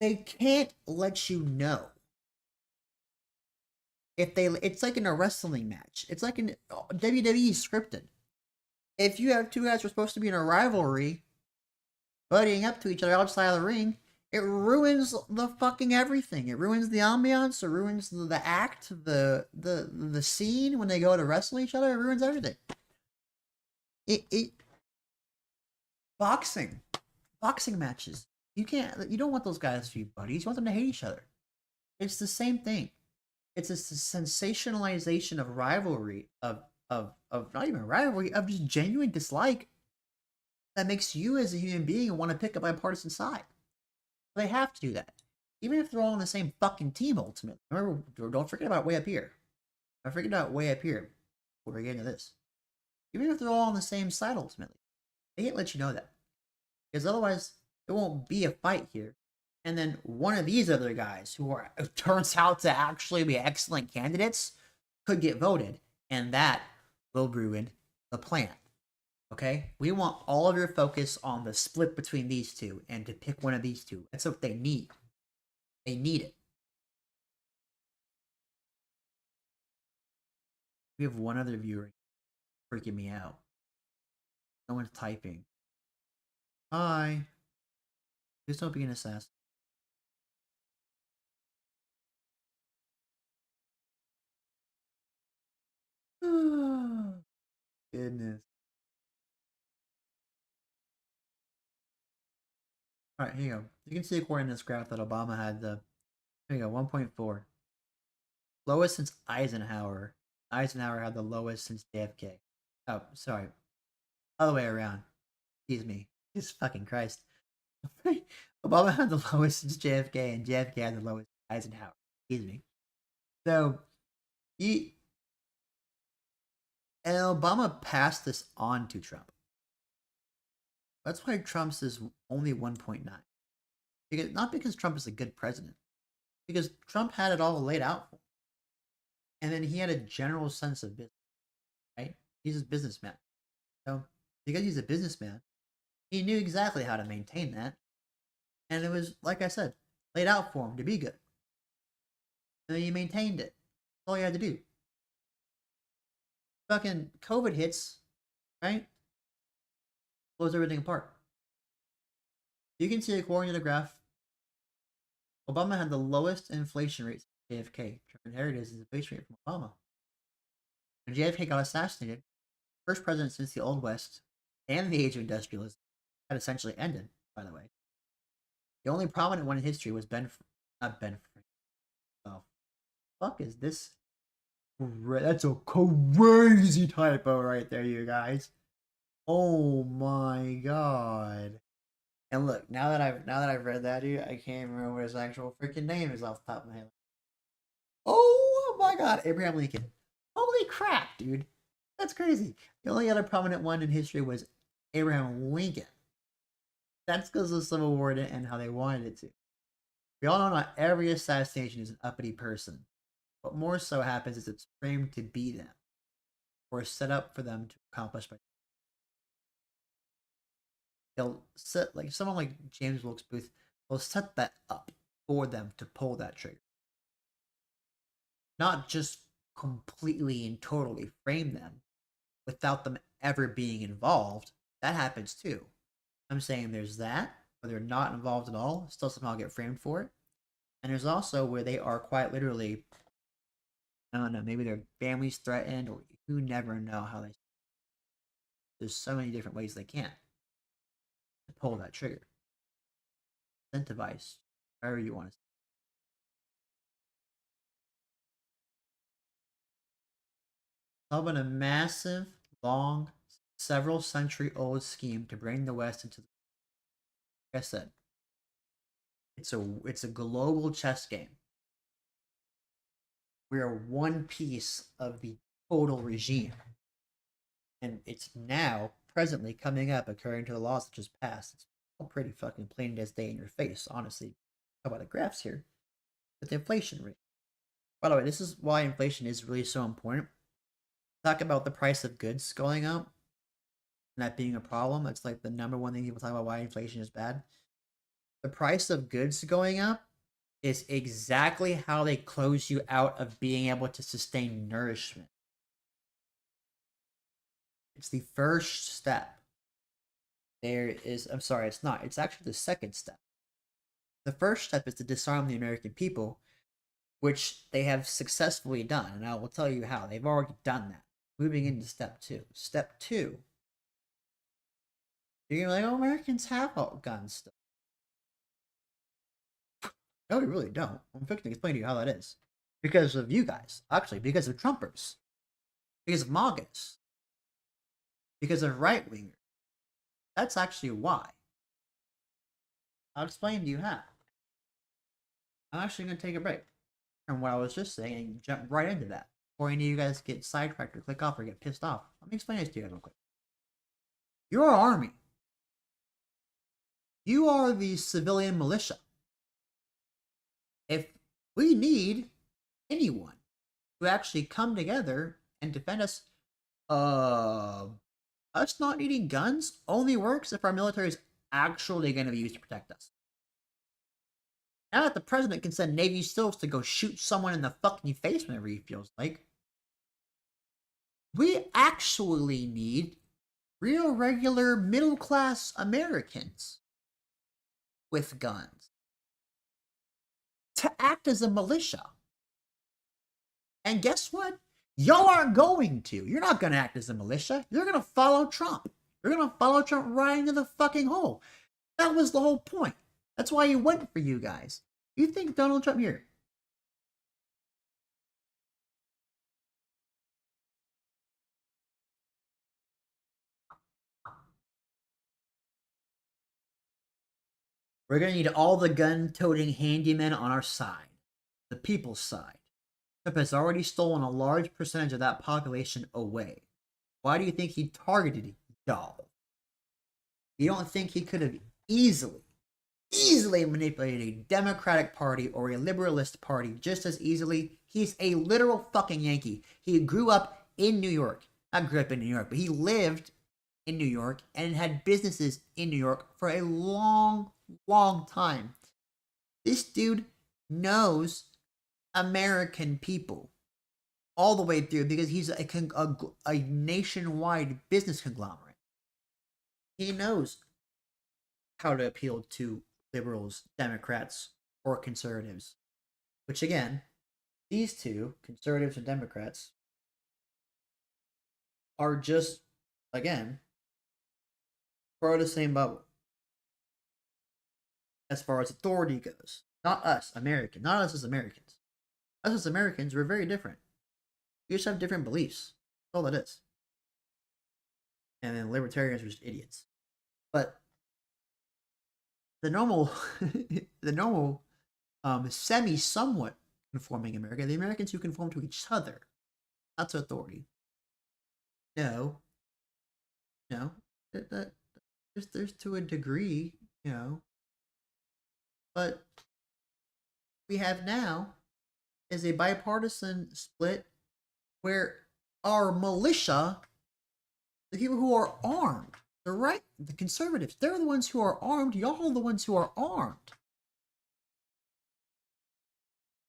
They can't let you know if they. It's like in a wrestling match. It's like in WWE scripted. If you have two guys who are supposed to be in a rivalry, buddying up to each other outside of the ring, it ruins the fucking everything. It ruins the ambiance. It ruins the act, the scene when they go to wrestle each other. It ruins everything. It boxing matches. You don't want those guys to be buddies. You want them to hate each other. It's the same thing. It's a sensationalization of rivalry, of not even rivalry, of just genuine dislike that makes you as a human being want to pick a bipartisan side. They have to do that. Even if they're all on the same fucking team ultimately. Remember, don't forget about way up here. Don't forget about way up here before we get into this. Even if they're all on the same side ultimately. They can't let you know that. Because otherwise, there won't be a fight here. And then one of these other guys who turns out to actually be excellent candidates could get voted. And that will ruin the plan. Okay? We want all of your focus on the split between these two and to pick one of these two. That's what they need. They need it. We have one other viewer freaking me out. No one's typing. Hi. Please don't be an assassin. Goodness. Alright, here you go. You can see according to this graph that Obama had the, here you go, 1.4. Lowest since Eisenhower. Eisenhower had the lowest since JFK. Oh, sorry. Other way around. Excuse me. Jesus fucking Christ. Obama had the lowest since JFK, and JFK had the lowest since Eisenhower. Excuse me. So, and Obama passed this on to Trump. That's why Trump's is only 1.9. Because, not because Trump is a good president. Because Trump had it all laid out for him. And then he had a general sense of business. Right? He's a businessman. So, because he's a businessman, he knew exactly how to maintain that. And it was, like I said, laid out for him to be good. And then he maintained it. That's all he had to do. Fucking COVID hits, right? Blows everything apart. You can see according to the graph, Obama had the lowest inflation rate since JFK. Trump inherited his inflation rate from Obama. When JFK got assassinated, first president since the Old West and the Age of Industrialism had essentially ended, by the way. The only prominent one in history was not Ben Franklin. Oh, fuck is this? That's a crazy typo right there, you guys. Oh my god. And look, now that I've read that, dude, I can't remember what his actual freaking name is off the top of my head. Oh my god, Abraham Lincoln. Holy crap, dude. That's crazy. The only other prominent one in history was Abraham Lincoln. That's because of the Civil War and how they wanted it to. We all know not every assassination is an uppity person. What more so happens is it's framed to be them, or set up for them to accomplish by. They'll set, like someone like James Wilkes Booth, will set that up for them to pull that trigger. Not just completely and totally frame them without them ever being involved. That happens too. I'm saying there's that, where they're not involved at all, still somehow get framed for it. And there's also where they are quite literally, I don't know, maybe their family's threatened, or you never know how they. There's so many different ways they can to pull that trigger. Incentivize, however you want to say. Talk about a massive, long, several century old scheme to bring the West into the. Like I said, it's a global chess game. We are one piece of the total regime. And it's now, presently, coming up according to the laws that just passed. It's all pretty fucking plain as day in your face, honestly. How about the graphs here? with the inflation rate. By the way, this is why inflation is really so important. Talk about the price of goods going up and that being a problem. That's like the number one thing people talk about why inflation is bad. The price of goods going up is exactly how they close you out of being able to sustain nourishment. It's the first step. I'm sorry, it's not. It's actually the second step. The first step is to disarm the American people, which they have successfully done. And I will tell you how. They've already done that. Moving into step two. Step two. You're going to be like, oh, Americans have all guns still. No, we really don't. I'm fixing to explain to you how that is. Because of you guys. Actually, because of Trumpers. Because of MAGAs. Because of right-wingers. That's actually why. I'll explain to you how. I'm actually going to take a break from what I was just saying and jump right into that. Before any of you guys get sidetracked or click off or get pissed off. Let me explain this to you guys real quick. You're our army. You are the civilian militia. If we need anyone to actually come together and defend us, us not needing guns only works if our military is actually going to be used to protect us. Now that the president can send Navy SEALs to go shoot someone in the fucking face whenever he feels like, we actually need real, regular, middle-class Americans with guns to act as a militia. And guess what? Y'all aren't going to. You're not going to act as a militia. You're going to follow Trump. You're going to follow Trump right into the fucking hole. That was the whole point. That's why he went for you guys. You think Donald Trump here? We're going to need all the gun-toting handymen on our side. The people's side. Trump has already stolen a large percentage of that population away. Why do you think he targeted y'all? You don't think he could have easily manipulated a Democratic Party or a liberalist party just as easily? He's a literal fucking Yankee. He grew up in New York. Not grew up in New York, but he lived in New York and had businesses in New York for a long, long time. This dude knows American people all the way through because he's a nationwide business conglomerate. He knows how to appeal to liberals, Democrats, or conservatives. Which again, these two, conservatives and Democrats, are just, again, part of the same bubble. As far as authority goes. Not us, American. Not us as Americans. Us as Americans, we're very different. We just have different beliefs. That's all that is. And then libertarians are just idiots. But the normal, semi-somewhat conforming America, the Americans who conform to each other, not to authority. No. There's to a degree, but we have now is a bipartisan split where our militia, the people who are armed, the conservatives, they're the ones who are armed. Y'all are the ones who are armed.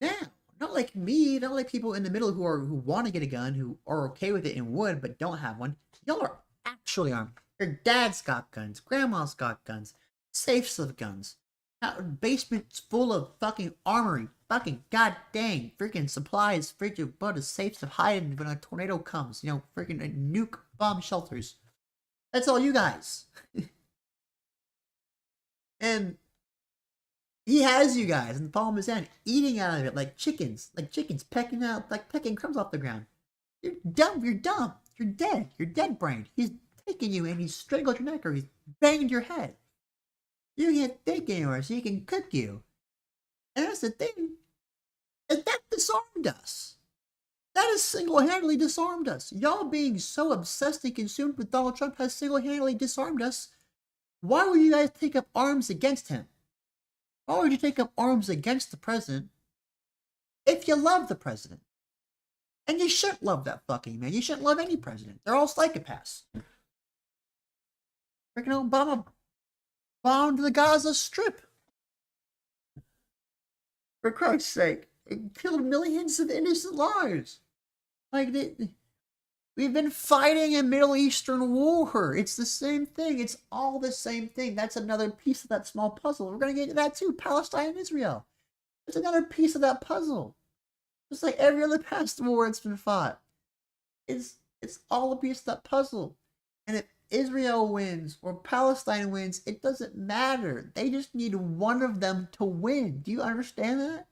Now, not like me, not like people in the middle who want to get a gun, who are okay with it and would, but don't have one. Y'all are actually armed. Your dad's got guns, grandma's got guns, safes of guns, basements full of fucking armory, fucking goddamn freaking supplies, freaking but safes of hiding when a tornado comes, freaking nuke bomb shelters. That's all you guys. And he has you guys in the palm of his hand, eating out of it like chickens, pecking crumbs off the ground. You're dumb, you're dead, you're dead brained. He's taking you and he's strangled your neck or he's banged your head. You can't think anymore, so he can cook you. And that's the thing, is that disarmed us. That has single-handedly disarmed us. Y'all being so obsessed and consumed with Donald Trump has single-handedly disarmed us. Why would you guys take up arms against him? Why would you take up arms against the president If you love the president. And you shouldn't love that fucking man. You shouldn't love any president. They're all psychopaths. Freaking Obama bombed the Gaza Strip. For Christ's sake. It killed millions of innocent lives. Like, we've been fighting a Middle Eastern war. It's the same thing. It's all the same thing. That's another piece of that small puzzle. We're going to get into that too. Palestine and Israel. It's another piece of that puzzle. Just like every other past war it's been fought. It's all a piece of that puzzle. And if Israel wins or Palestine wins, it doesn't matter. They just need one of them to win. Do you understand that?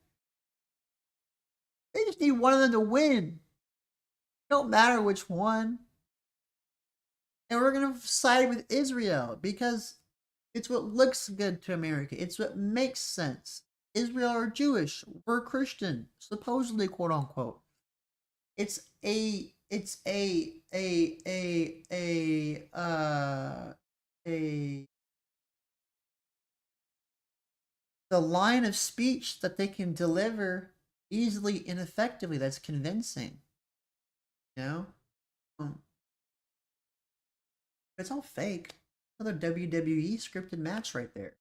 They just need one of them to win. It don't matter which one. And we're going to side with Israel because it's what looks good to America. It's what makes sense. Israel are Jewish. We're Christian, supposedly, quote unquote. The line of speech that they can deliver easily and effectively that's convincing. You know? It's all fake. Another WWE scripted match right there.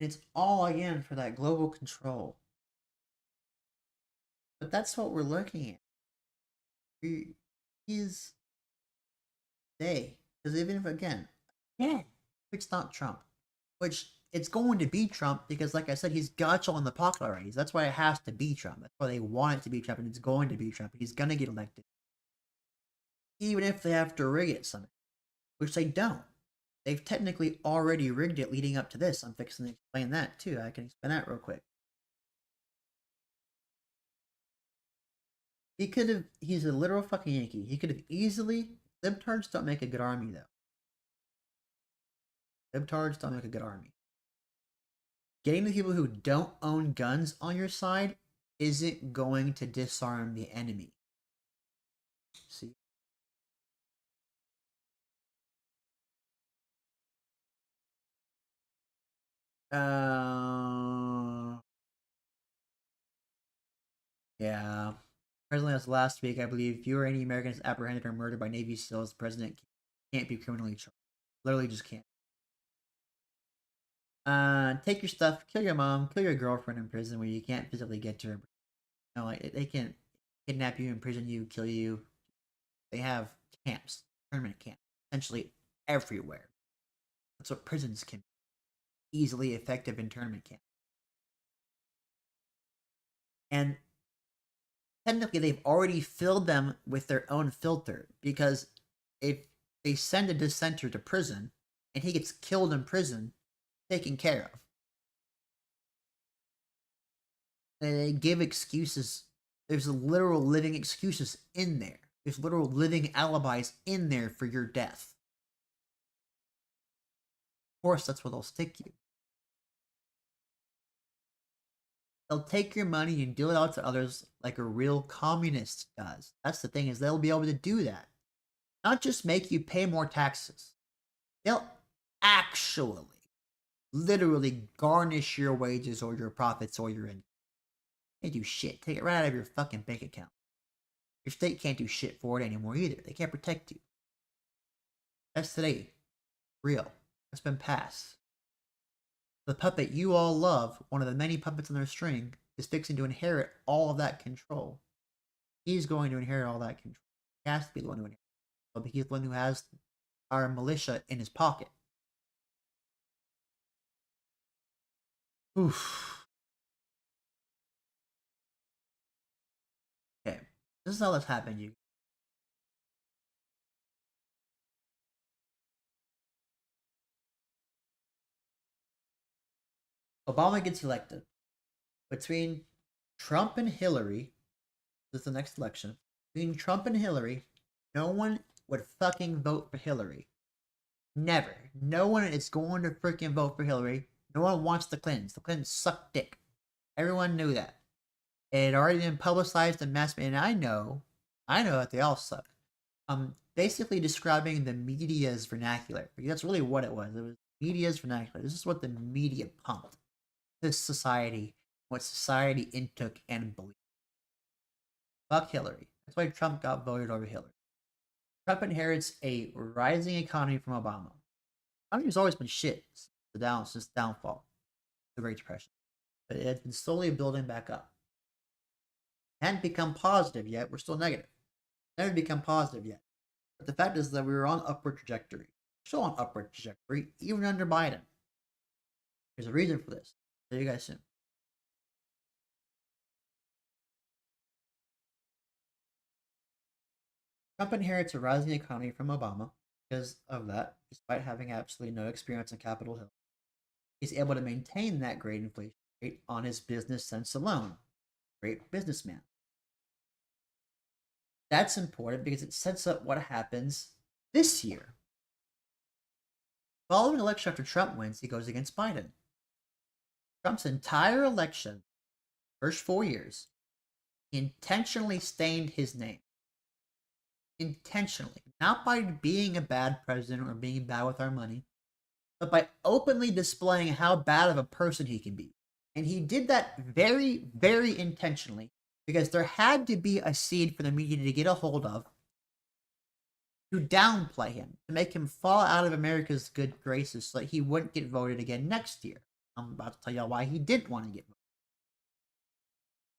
It's all, again, for that global control. But that's what we're looking at. Because even if, again, it's not Trump, which it's going to be Trump because, like I said, he's got you in the pocket already. That's why it has to be Trump. That's why they want it to be Trump, and it's going to be Trump. He's going to get elected. Even if they have to rig it somehow, which they don't. They've technically already rigged it leading up to this. I'm fixing to explain that too. I can explain that real quick. He's a literal fucking Yankee. He could have easily, libtards don't make a good army though. Libtards don't make a good army. Getting the people who don't own guns on your side isn't going to disarm the enemy. See? Yeah. President as last week, I believe fewer any Americans apprehended or murdered by Navy SEALs. The president can't be criminally charged. Literally just can't. Take your stuff, kill your mom, kill your girlfriend in prison where you can't physically get to her. You know, like, they can kidnap you, imprison you, kill you. They have camps, internment camps, essentially everywhere. That's what prisons can be. Easily effective internment camps. And technically, they've already filled them with their own filter because if they send a dissenter to prison and he gets killed in prison, taken care of. And they give excuses. There's literal living excuses in there. There's literal living alibis in there for your death. Of course, that's where they'll stick you. They'll take your money and deal it out to others like a real communist does. That's the thing, is they'll be able to do that. Not just make you pay more taxes. They'll actually, literally garnish your wages or your profits or your income. They do shit. Take it right out of your fucking bank account. Your state can't do shit for it anymore either. They can't protect you. That's today. Real. It's been passed. The puppet you all love, one of the many puppets on their string, is fixing to inherit all of that control. He's going to inherit all that control. He has to be the one who inherits it. But he's the one who has our militia in his pocket. Oof. Okay. This is how this happened, you. Obama gets elected. Between Trump and Hillary, this is the next election. Between Trump and Hillary, no one would fucking vote for Hillary. Never. No one is going to freaking vote for Hillary. No one wants the Clintons. The Clintons suck dick. Everyone knew that. It had already been publicized in mass media, and I know that they all suck. Basically describing the media's vernacular. That's really what it was. It was media's vernacular. This is what the media pumped this society what society intook and believed. Fuck Hillary. That's why Trump got voted over Hillary. Trump inherits a rising economy from Obama. The economy's always been shit since the downfall, the Great Depression. But it has been slowly building back up. It hadn't become positive yet. We're still negative. Never become positive yet. But the fact is that we were on upward trajectory. Still on upward trajectory, even under Biden. There's a reason for this. See you guys soon. Trump inherits a rising economy from Obama. Because of that, despite having absolutely no experience on Capitol Hill, he's able to maintain that great inflation rate on his business sense alone. Great businessman. That's important because it sets up what happens this year. Following election after Trump wins, he goes against Biden. Trump's entire election, first 4 years, he intentionally stained his name. Intentionally. Not by being a bad president or being bad with our money, but by openly displaying how bad of a person he can be. And he did that very, very intentionally because there had to be a seed for the media to get a hold of to downplay him, to make him fall out of America's good graces so that he wouldn't get voted again next year. I'm about to tell y'all why he didn't want to get voted.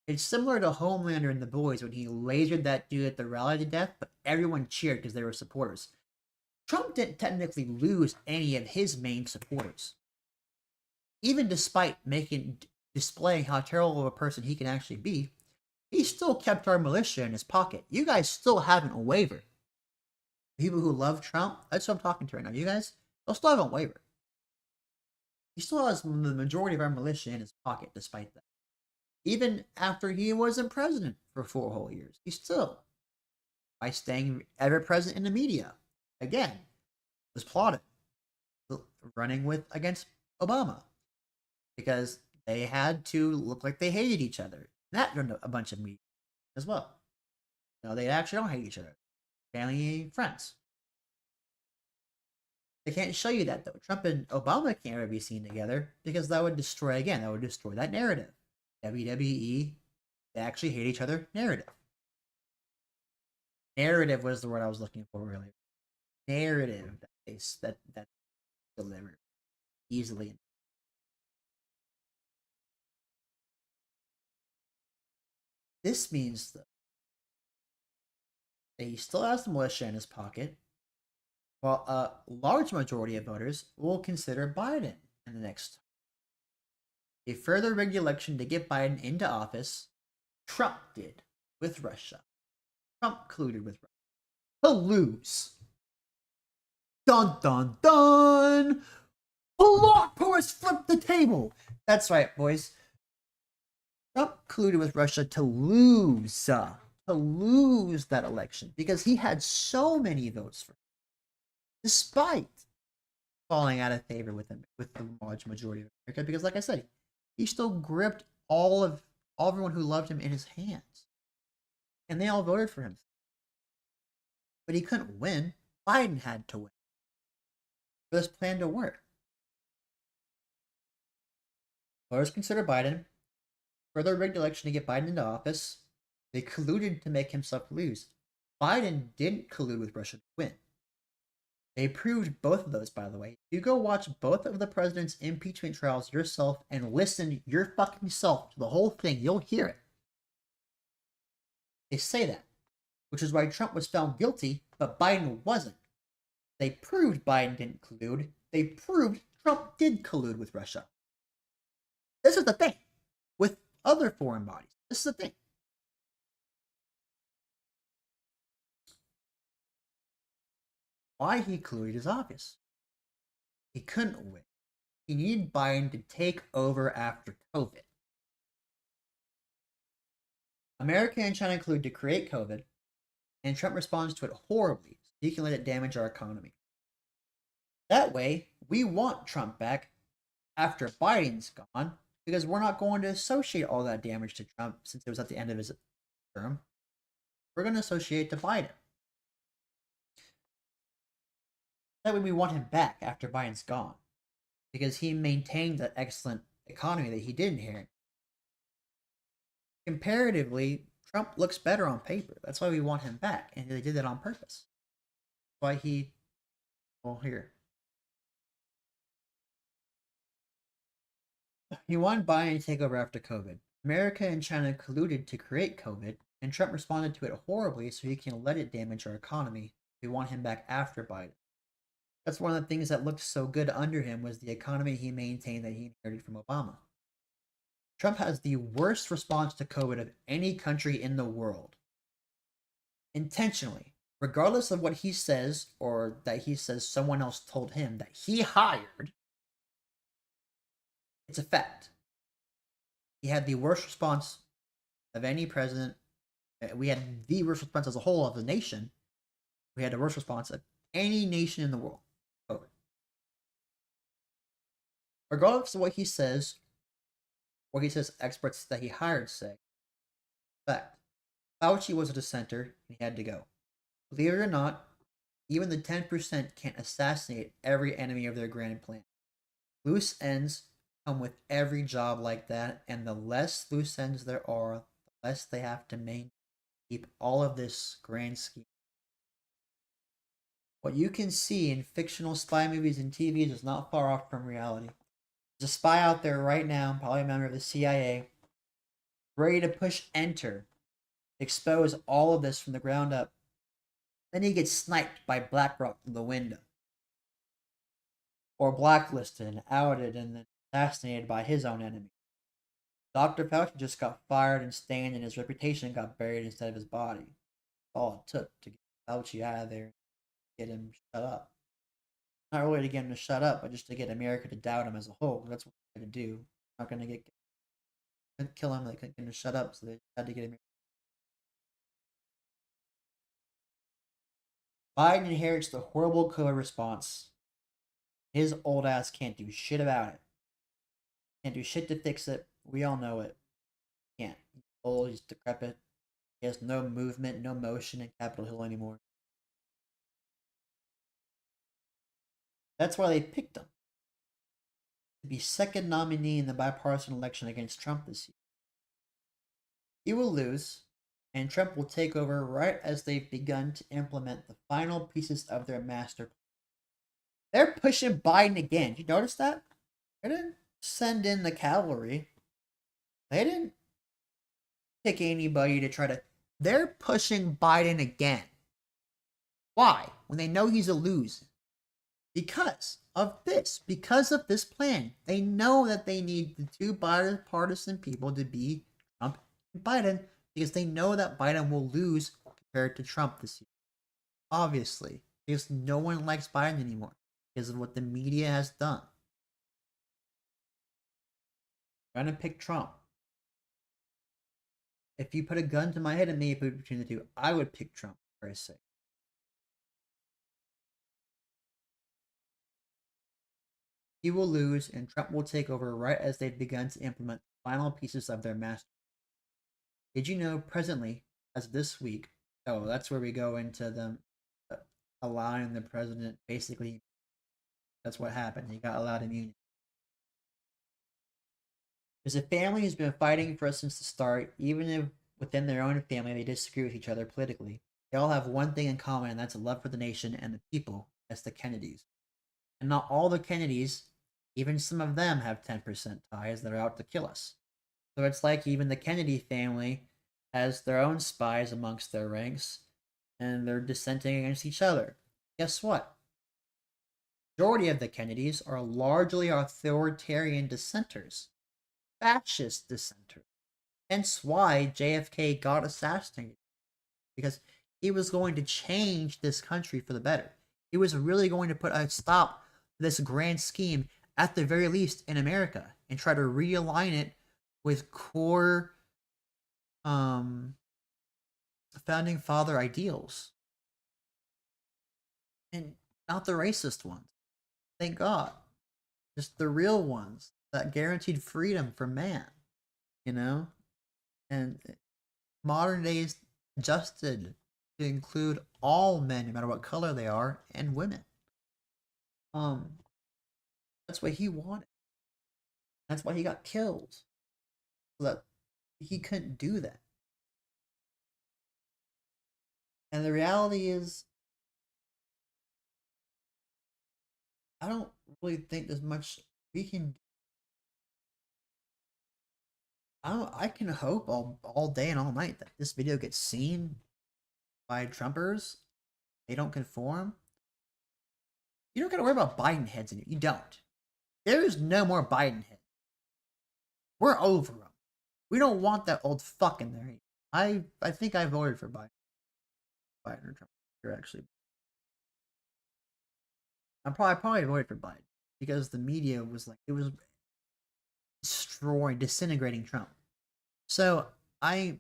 It's similar to Homelander in The Boys when he lasered that dude at the rally to death, but everyone cheered because they were supporters. Trump didn't technically lose any of his main supporters. Even despite displaying how terrible of a person he can actually be, he still kept our militia in his pocket. You guys still haven't wavered. People who love Trump, that's what I'm talking to right now. You guys, they'll still haven't wavered. He still has the majority of our militia in his pocket despite that. Even after he wasn't president for 4 whole years, he still, by staying ever present in the media, again, was plotted, running against Obama, because they had to look like they hated each other. That earned a bunch of media as well. No, they actually don't hate each other. Family, friends. They can't show you that though. Trump and Obama can't ever be seen together because that would destroy that narrative. WWE, they actually hate each other. Narrative. Narrative was the word I was looking for earlier. Narrative that delivered easily. This means that he still has the militia in his pocket, while a large majority of voters will consider Biden in the next. A further rigged election to get Biden into office, Trump did with Russia. Trump colluded with Russia to lose. Dun dun dun! Plot Porous flipped the table! That's right, boys. Trump colluded with Russia to lose that election because he had so many votes for him, despite falling out of favor with the large majority of America. Because, like I said, he still gripped everyone who loved him in his hands, and they all voted for him. But he couldn't win. Biden had to win for this plan to work. Voters consider Biden. Further rigged election to get Biden into office. They colluded to make himself lose. Biden didn't collude with Russia to win. They proved both of those, by the way. You go watch both of the president's impeachment trials yourself and listen your fucking self to the whole thing. You'll hear it. They say that, which is why Trump was found guilty, but Biden wasn't. They proved Biden didn't collude. They proved Trump did collude with Russia. This is the thing with other foreign bodies. This is the thing. Why he colluded is obvious. He couldn't win. He needed Biden to take over after COVID. America and China collude to create COVID, and Trump responds to it horribly, so he can let it damage our economy. That way, we want Trump back after Biden's gone, because we're not going to associate all that damage to Trump since it was at the end of his term. We're going to associate it to Biden. That way we want him back after Biden's gone, because he maintained that excellent economy that he did inherit. comparatively, Trump looks better on paper. That's why we want him back, and they did that on purpose. Why he, well, here. He wanted Biden to take over after COVID. America and China colluded to create COVID, and Trump responded to it horribly so he can let it damage our economy. We want him back after Biden. That's one of the things that looked so good under him was the economy he maintained that he inherited from Obama. Trump has the worst response to COVID of any country in the world. Intentionally. Regardless of what he says or that he says someone else told him that he hired, it's a fact. He had the worst response of any president. We had the worst response as a whole of the nation. We had the worst response of any nation in the world. COVID. Regardless of what he says experts that he hired say, fact. Fauci was a dissenter and he had to go. Believe it or not, even the 10% can't assassinate every enemy of their grand plan. Loose ends come with every job like that, and the less loose ends there are, the less they have to maintain to keep all of this grand scheme. What you can see in fictional spy movies and TVs is not far off from reality. There's a spy out there right now, probably a member of the CIA, ready to push enter, expose all of this from the ground up. Then he gets sniped by BlackRock through the window. Or blacklisted and outed and then assassinated by his own enemy. Dr. Fauci just got fired and stained and his reputation got buried instead of his body. That's all it took to get Fauci out of there and get him shut up. Not really to get him to shut up, but just to get America to doubt him as a whole. That's what they're going to do. Not going to kill him, they couldn't get him to shut up, so they had to get him. Biden inherits the horrible COVID response. His old ass can't do shit about it. Can't do shit to fix it. We all know it. Can't. He's old, he's decrepit. He has no movement, no motion in Capitol Hill anymore. That's why they picked him to be second nominee in the bipartisan election against Trump this year. He will lose, and Trump will take over right as they've begun to implement the final pieces of their master plan. They're pushing Biden again. Did you notice that? They didn't send in the cavalry. They didn't pick anybody to try to... They're pushing Biden again. Why? When they know he's a lose. Because of this. Because of this plan. They know that they need the two bipartisan people to be Trump and Biden, because they know that Biden will lose compared to Trump this year. Obviously. Because no one likes Biden anymore. Because of what the media has done. I'm gonna pick Trump. If you put a gun to my head and made it between the two, I would pick Trump, for Christ's sake. He will lose, and Trump will take over right as they've begun to implement the final pieces of their master. Did you know, presently, as this week, that's where we go into them allowing the president, basically, that's what happened. He got allowed immunity. Because the family has been fighting for us since the start, even if within their own family they disagree with each other politically. They all have one thing in common, and that's a love for the nation and the people. That's the Kennedys. And not all the Kennedys, even some of them have 10% ties that are out to kill us. So it's like even the Kennedy family has their own spies amongst their ranks, and they're dissenting against each other. Guess what? The majority of the Kennedys are largely authoritarian dissenters. Fascist dissenters. Hence why JFK got assassinated. Because he was going to change this country for the better. He was really going to put a stop to this grand scheme, at the very least in America, and try to realign it with core founding father ideals. And not the racist ones. Thank God. Just the real ones that guaranteed freedom for man, you know? And modern days adjusted to include all men, no matter what color they are, and women. That's what he wanted. That's why he got killed. So that he couldn't do that. And the reality is, I don't really think there's much we can. I can hope all day and all night that this video gets seen by Trumpers. They don't conform. You don't gotta worry about Biden heads in it. You don't. There is no more Biden heads. We're over them. We don't want that old fuck in there. I think I voted for Biden. Biden or Trump. You're actually. I probably voted for Biden because the media was like, it was destroying, disintegrating Trump. So I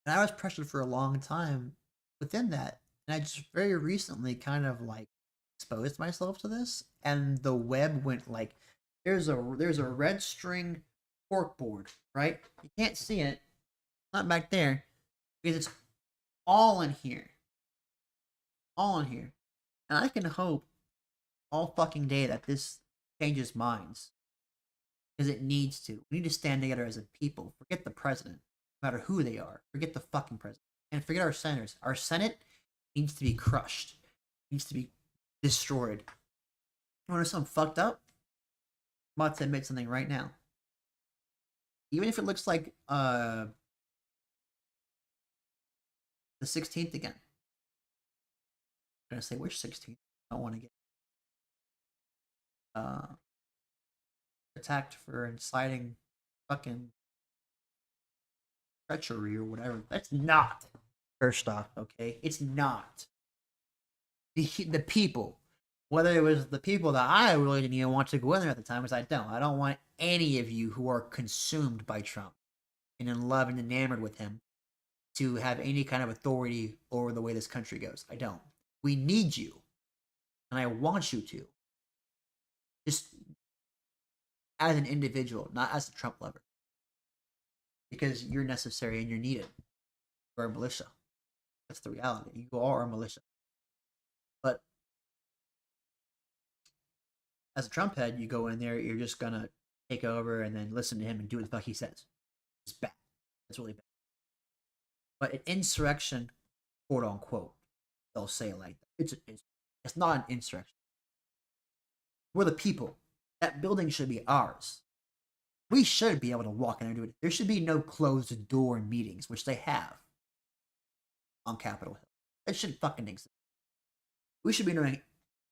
was pressured for a long time within that, and I just very recently kind of like exposed myself to this, and the web went like, there's a red string cork board, right? You can't see it, not back there, because it's all in here, and I can hope all fucking day that this changes minds, because it needs to. We need to stand together as a people. Forget the president, no matter who they are. Forget the fucking president, and forget our senators. Our Senate needs to be crushed, needs to be destroyed. You want to know something fucked up? I'm about to admit something right now. Even if it looks like the 16th again. I'm gonna say which 16th. I don't want to get attacked for inciting fucking treachery or whatever. That's not. First off, okay, it's not the people. Whether it was the people that I really didn't even want to go in there at the time, because I don't want any of you who are consumed by Trump and in love and enamored with him to have any kind of authority over the way this country goes. I don't. We need you, and I want you to. Just as an individual, not as a Trump lover. Because you're necessary and you're needed. You're a militia. That's the reality. You are a militia. But as a Trump head, you go in there, you're just gonna take over and then listen to him and do what the fuck he says. It's bad. It's really bad. But an insurrection, quote unquote, they'll say it like that. It's not an insurrection. We're the people. That building should be ours. We should be able to walk in and do it. There should be no closed door meetings, which they have on Capitol Hill. That shouldn't fucking exist. We should be knowing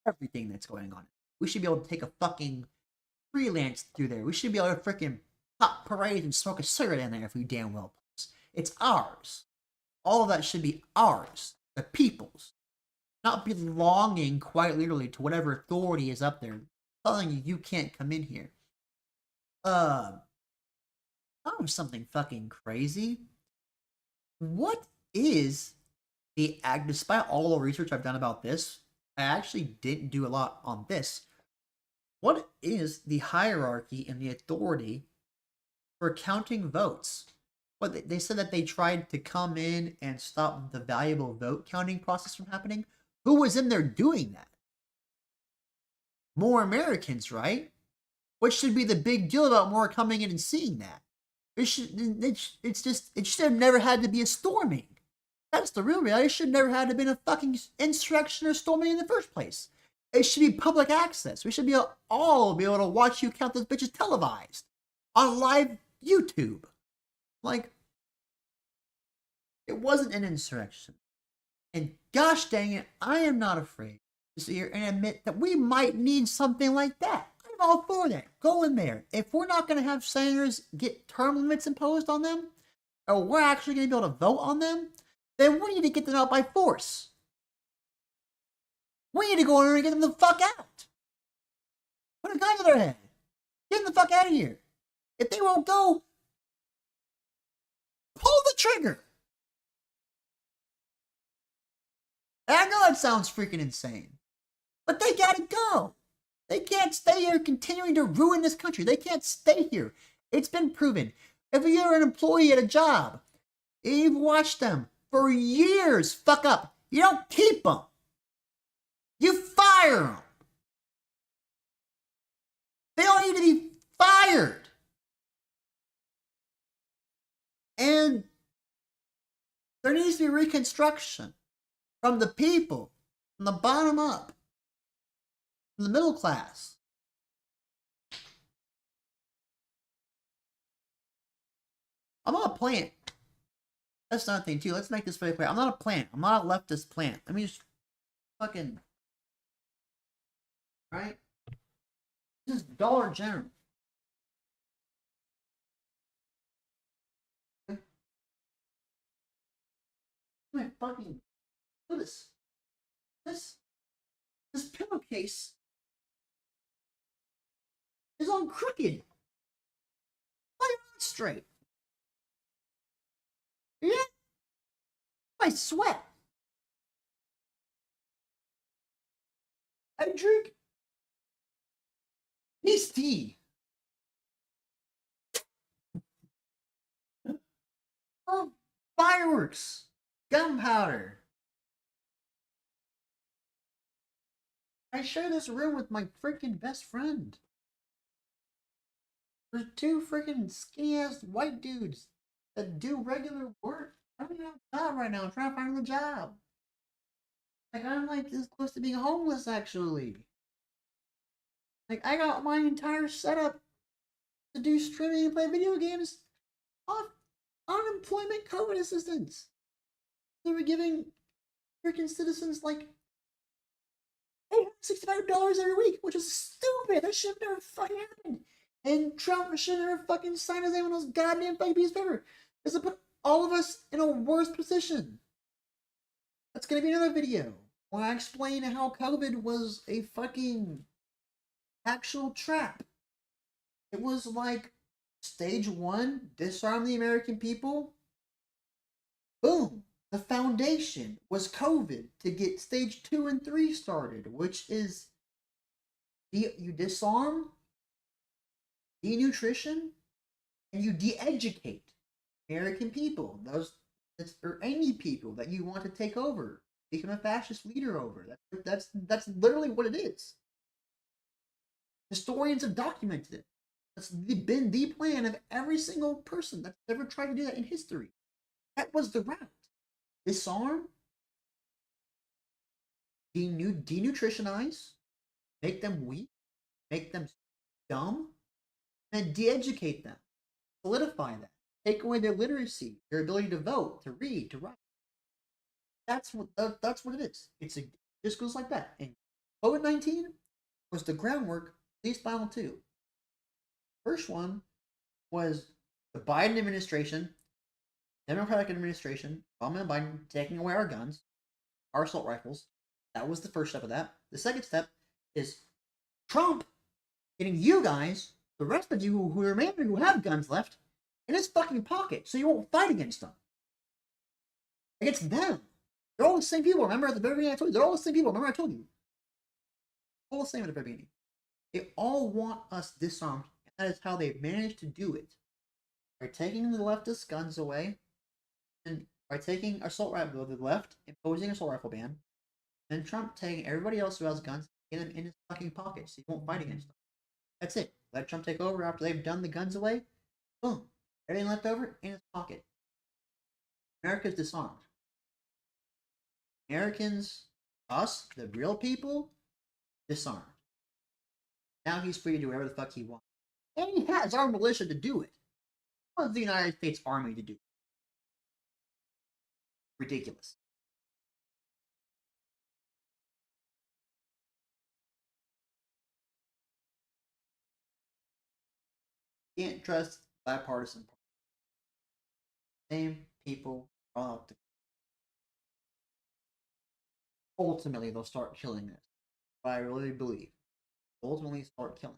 everything that's going on. We should be able to take a fucking freelance through there. We should be able to freaking pop parade and smoke a cigarette in there if we damn well please. It's ours. All of that should be ours. The people's. Not belonging quite literally to whatever authority is up there telling you you can't come in here. Something fucking crazy. What is the despite all the research I've done about this, I actually didn't do a lot on this. What is the hierarchy and the authority for counting votes? What they said that they tried to come in and stop the valuable vote counting process from happening. Who was in there doing that? More Americans, right? What should be the big deal about more coming in and seeing that? It should have never had to be a storming. That's the real reality. It should have never had to have been a fucking insurrection or storming in the first place. It should be public access. We should be all be able to watch you count those bitches televised on live YouTube. Like, it wasn't an insurrection. And gosh dang it, I am not afraid to sit here and admit that we might need something like that. I'm all for that. Go in there. If we're not going to have senators get term limits imposed on them, or we're actually going to be able to vote on them, then we need to get them out by force. We need to go in there and get them the fuck out. Put a gun to their head. Get them the fuck out of here. If they won't go, pull the trigger. And I know that sounds freaking insane, but they gotta go. They can't stay here continuing to ruin this country. They can't stay here. It's been proven. If you're an employee at a job, you've watched them for years fuck up, you don't keep them. You fire them. They don't need to be fired. There needs to be reconstruction from the people, from the bottom up, from the middle class. I'm not a plant. That's another thing too. Let's make this very clear. I'm not a plant. I'm not a leftist plant. Let me just fucking right. This is Dollar General. My fucking look at this pillowcase is on crooked. Why not straight? Yeah. I sweat. I drink this tea. Oh, fireworks. Gunpowder. I share this room with my freaking best friend. There's two freaking skinny ass white dudes that do regular work. I don't have a job right now. I'm trying to find a job. Like, I'm like this close to being homeless actually. Like, I got my entire setup to do streaming and play video games off unemployment COVID assistance. They were giving freaking citizens like $865 every week, which is stupid. That should have never fucking happened. And Trump should have never fucking signed his name on those goddamn fucking piece of paper. This will put all of us in a worse position. That's gonna be another video where I explain how COVID was a fucking actual trap. It was like stage 1, disarm the American people. Boom. The foundation was COVID to get stage 2 and 3 started, which is you disarm, denutrition, and you de-educate American people. Or any people that you want to take over, become a fascist leader over. That's literally what it is. Historians have documented it. That's been the plan of every single person that's ever tried to do that in history. That was the route. Disarm, denutritionize, make them weak, make them dumb, and de-educate them, solidify them, take away their literacy, their ability to vote, to read, to write. That's what it is. It just goes like that. And COVID-19 was the groundwork, at least final 2. First one was the Biden administration, Democratic administration, Obama and Biden taking away our guns, our assault rifles. That was the first step of that. The second step is Trump getting you guys, the rest of you who remain who have guns left, in his fucking pocket, so you won't fight against them. Against them. They're all the same people. Remember at the very beginning I told you? They're all the same people. Remember I told you? All the same at the very beginning. They all want us disarmed, and that is how they've managed to do it. By taking the leftist guns away, and by taking assault rifle, the left imposing assault rifle ban, and Trump taking everybody else who has guns, get them in his fucking pocket, so you won't fight against them. That's it. Let Trump take over after they've done the guns away. Boom. Everything left over in his pocket. America's disarmed. Americans, us, the real people, disarmed. Now he's free to do whatever the fuck he wants. And he has our militia to do it. He wants the United States Army to do it. Ridiculous. Can't trust bipartisan. Same people all up to. Ultimately, they'll start killing this. But I really believe. Ultimately, start killing.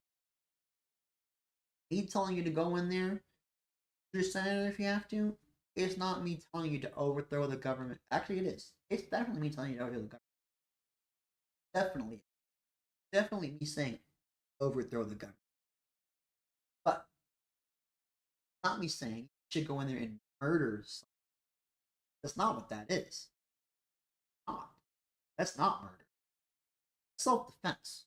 Me telling you to go in there, your senator if you have to. It's not me telling you to overthrow the government. Actually, it is. It's definitely me telling you to overthrow the government. Definitely. Definitely me saying overthrow the government. But not me saying you should go in there and murder someone. That's not what that is. Not. That's not murder. Self-defense.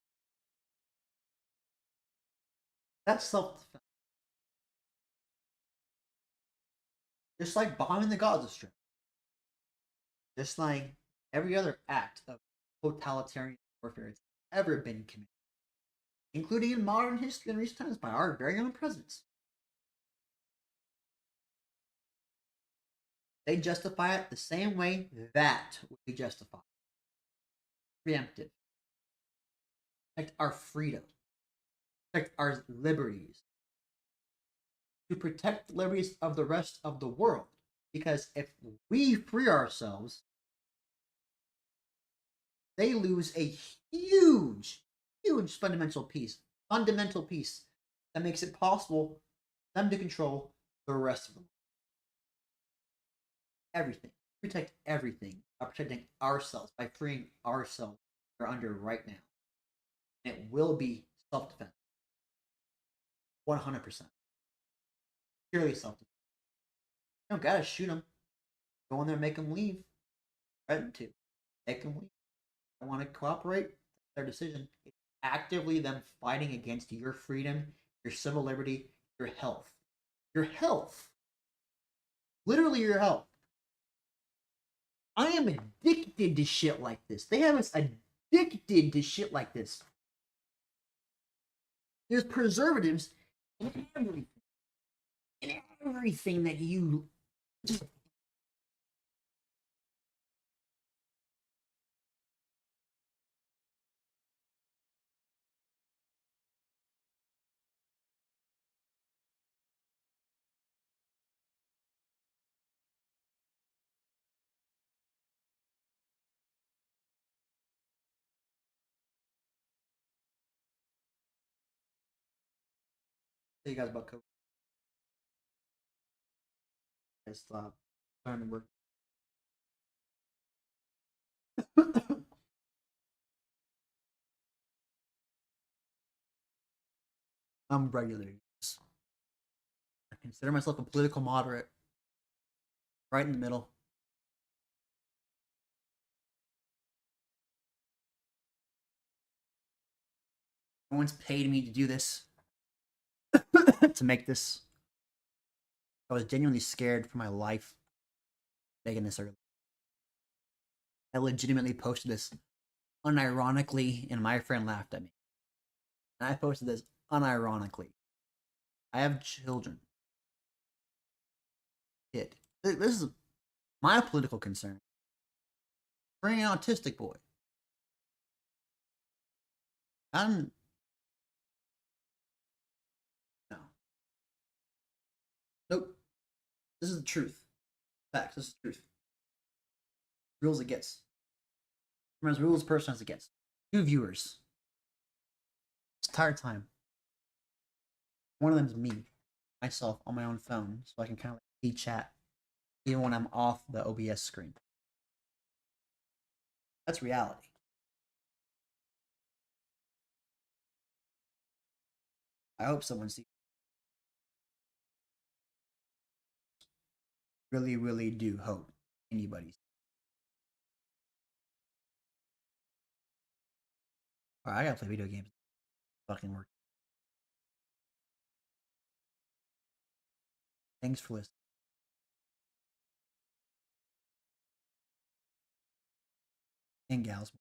That's self-defense. Just like bombing the Gaza Strip. just like every other act of totalitarian warfare that's ever been committed, including in modern history in recent times by our very own presidents. They justify it the same way that would be justified. Preemptive. Protect our freedom. Protect our liberties. To protect the liberties of the rest of the world. Because if we free ourselves, they lose a huge, huge fundamental piece that makes it possible for them to control the rest of them. Everything. Protect everything by protecting ourselves, by freeing ourselves we're under right now. And it will be self-defense. 100%. Purely self-defense. You don't gotta shoot them. Go in there and make them leave. Threaten to. Make them leave. I want to cooperate. That's their decision. It's actively them fighting against your freedom, your civil liberty, your health. Your health. Literally your health. I am addicted to shit like this. They have us addicted to shit like this. There's preservatives in everything. In everything that you just. Tell you guys about COVID. I stopped trying to work. I'm regular. I consider myself a political moderate. Right in the middle. No one's paid me to do this. To make this. I was genuinely scared for my life making this early. I legitimately posted this unironically, and my friend laughed at me. And I posted this unironically. I have children. Kid. This is my political concern. Bring an autistic boy. I'm no. Nope. This is the truth. Facts. This is the truth. Real as it gets. I'm as real as person as it gets. 2 viewers. It's tired time. One of them's me, myself, on my own phone, so I can kind of see chat, even when I'm off the OBS screen. That's reality. I hope someone sees. Really, really do hope anybody's. Alright, I gotta play video games. Fucking work. Thanks for listening. And gals.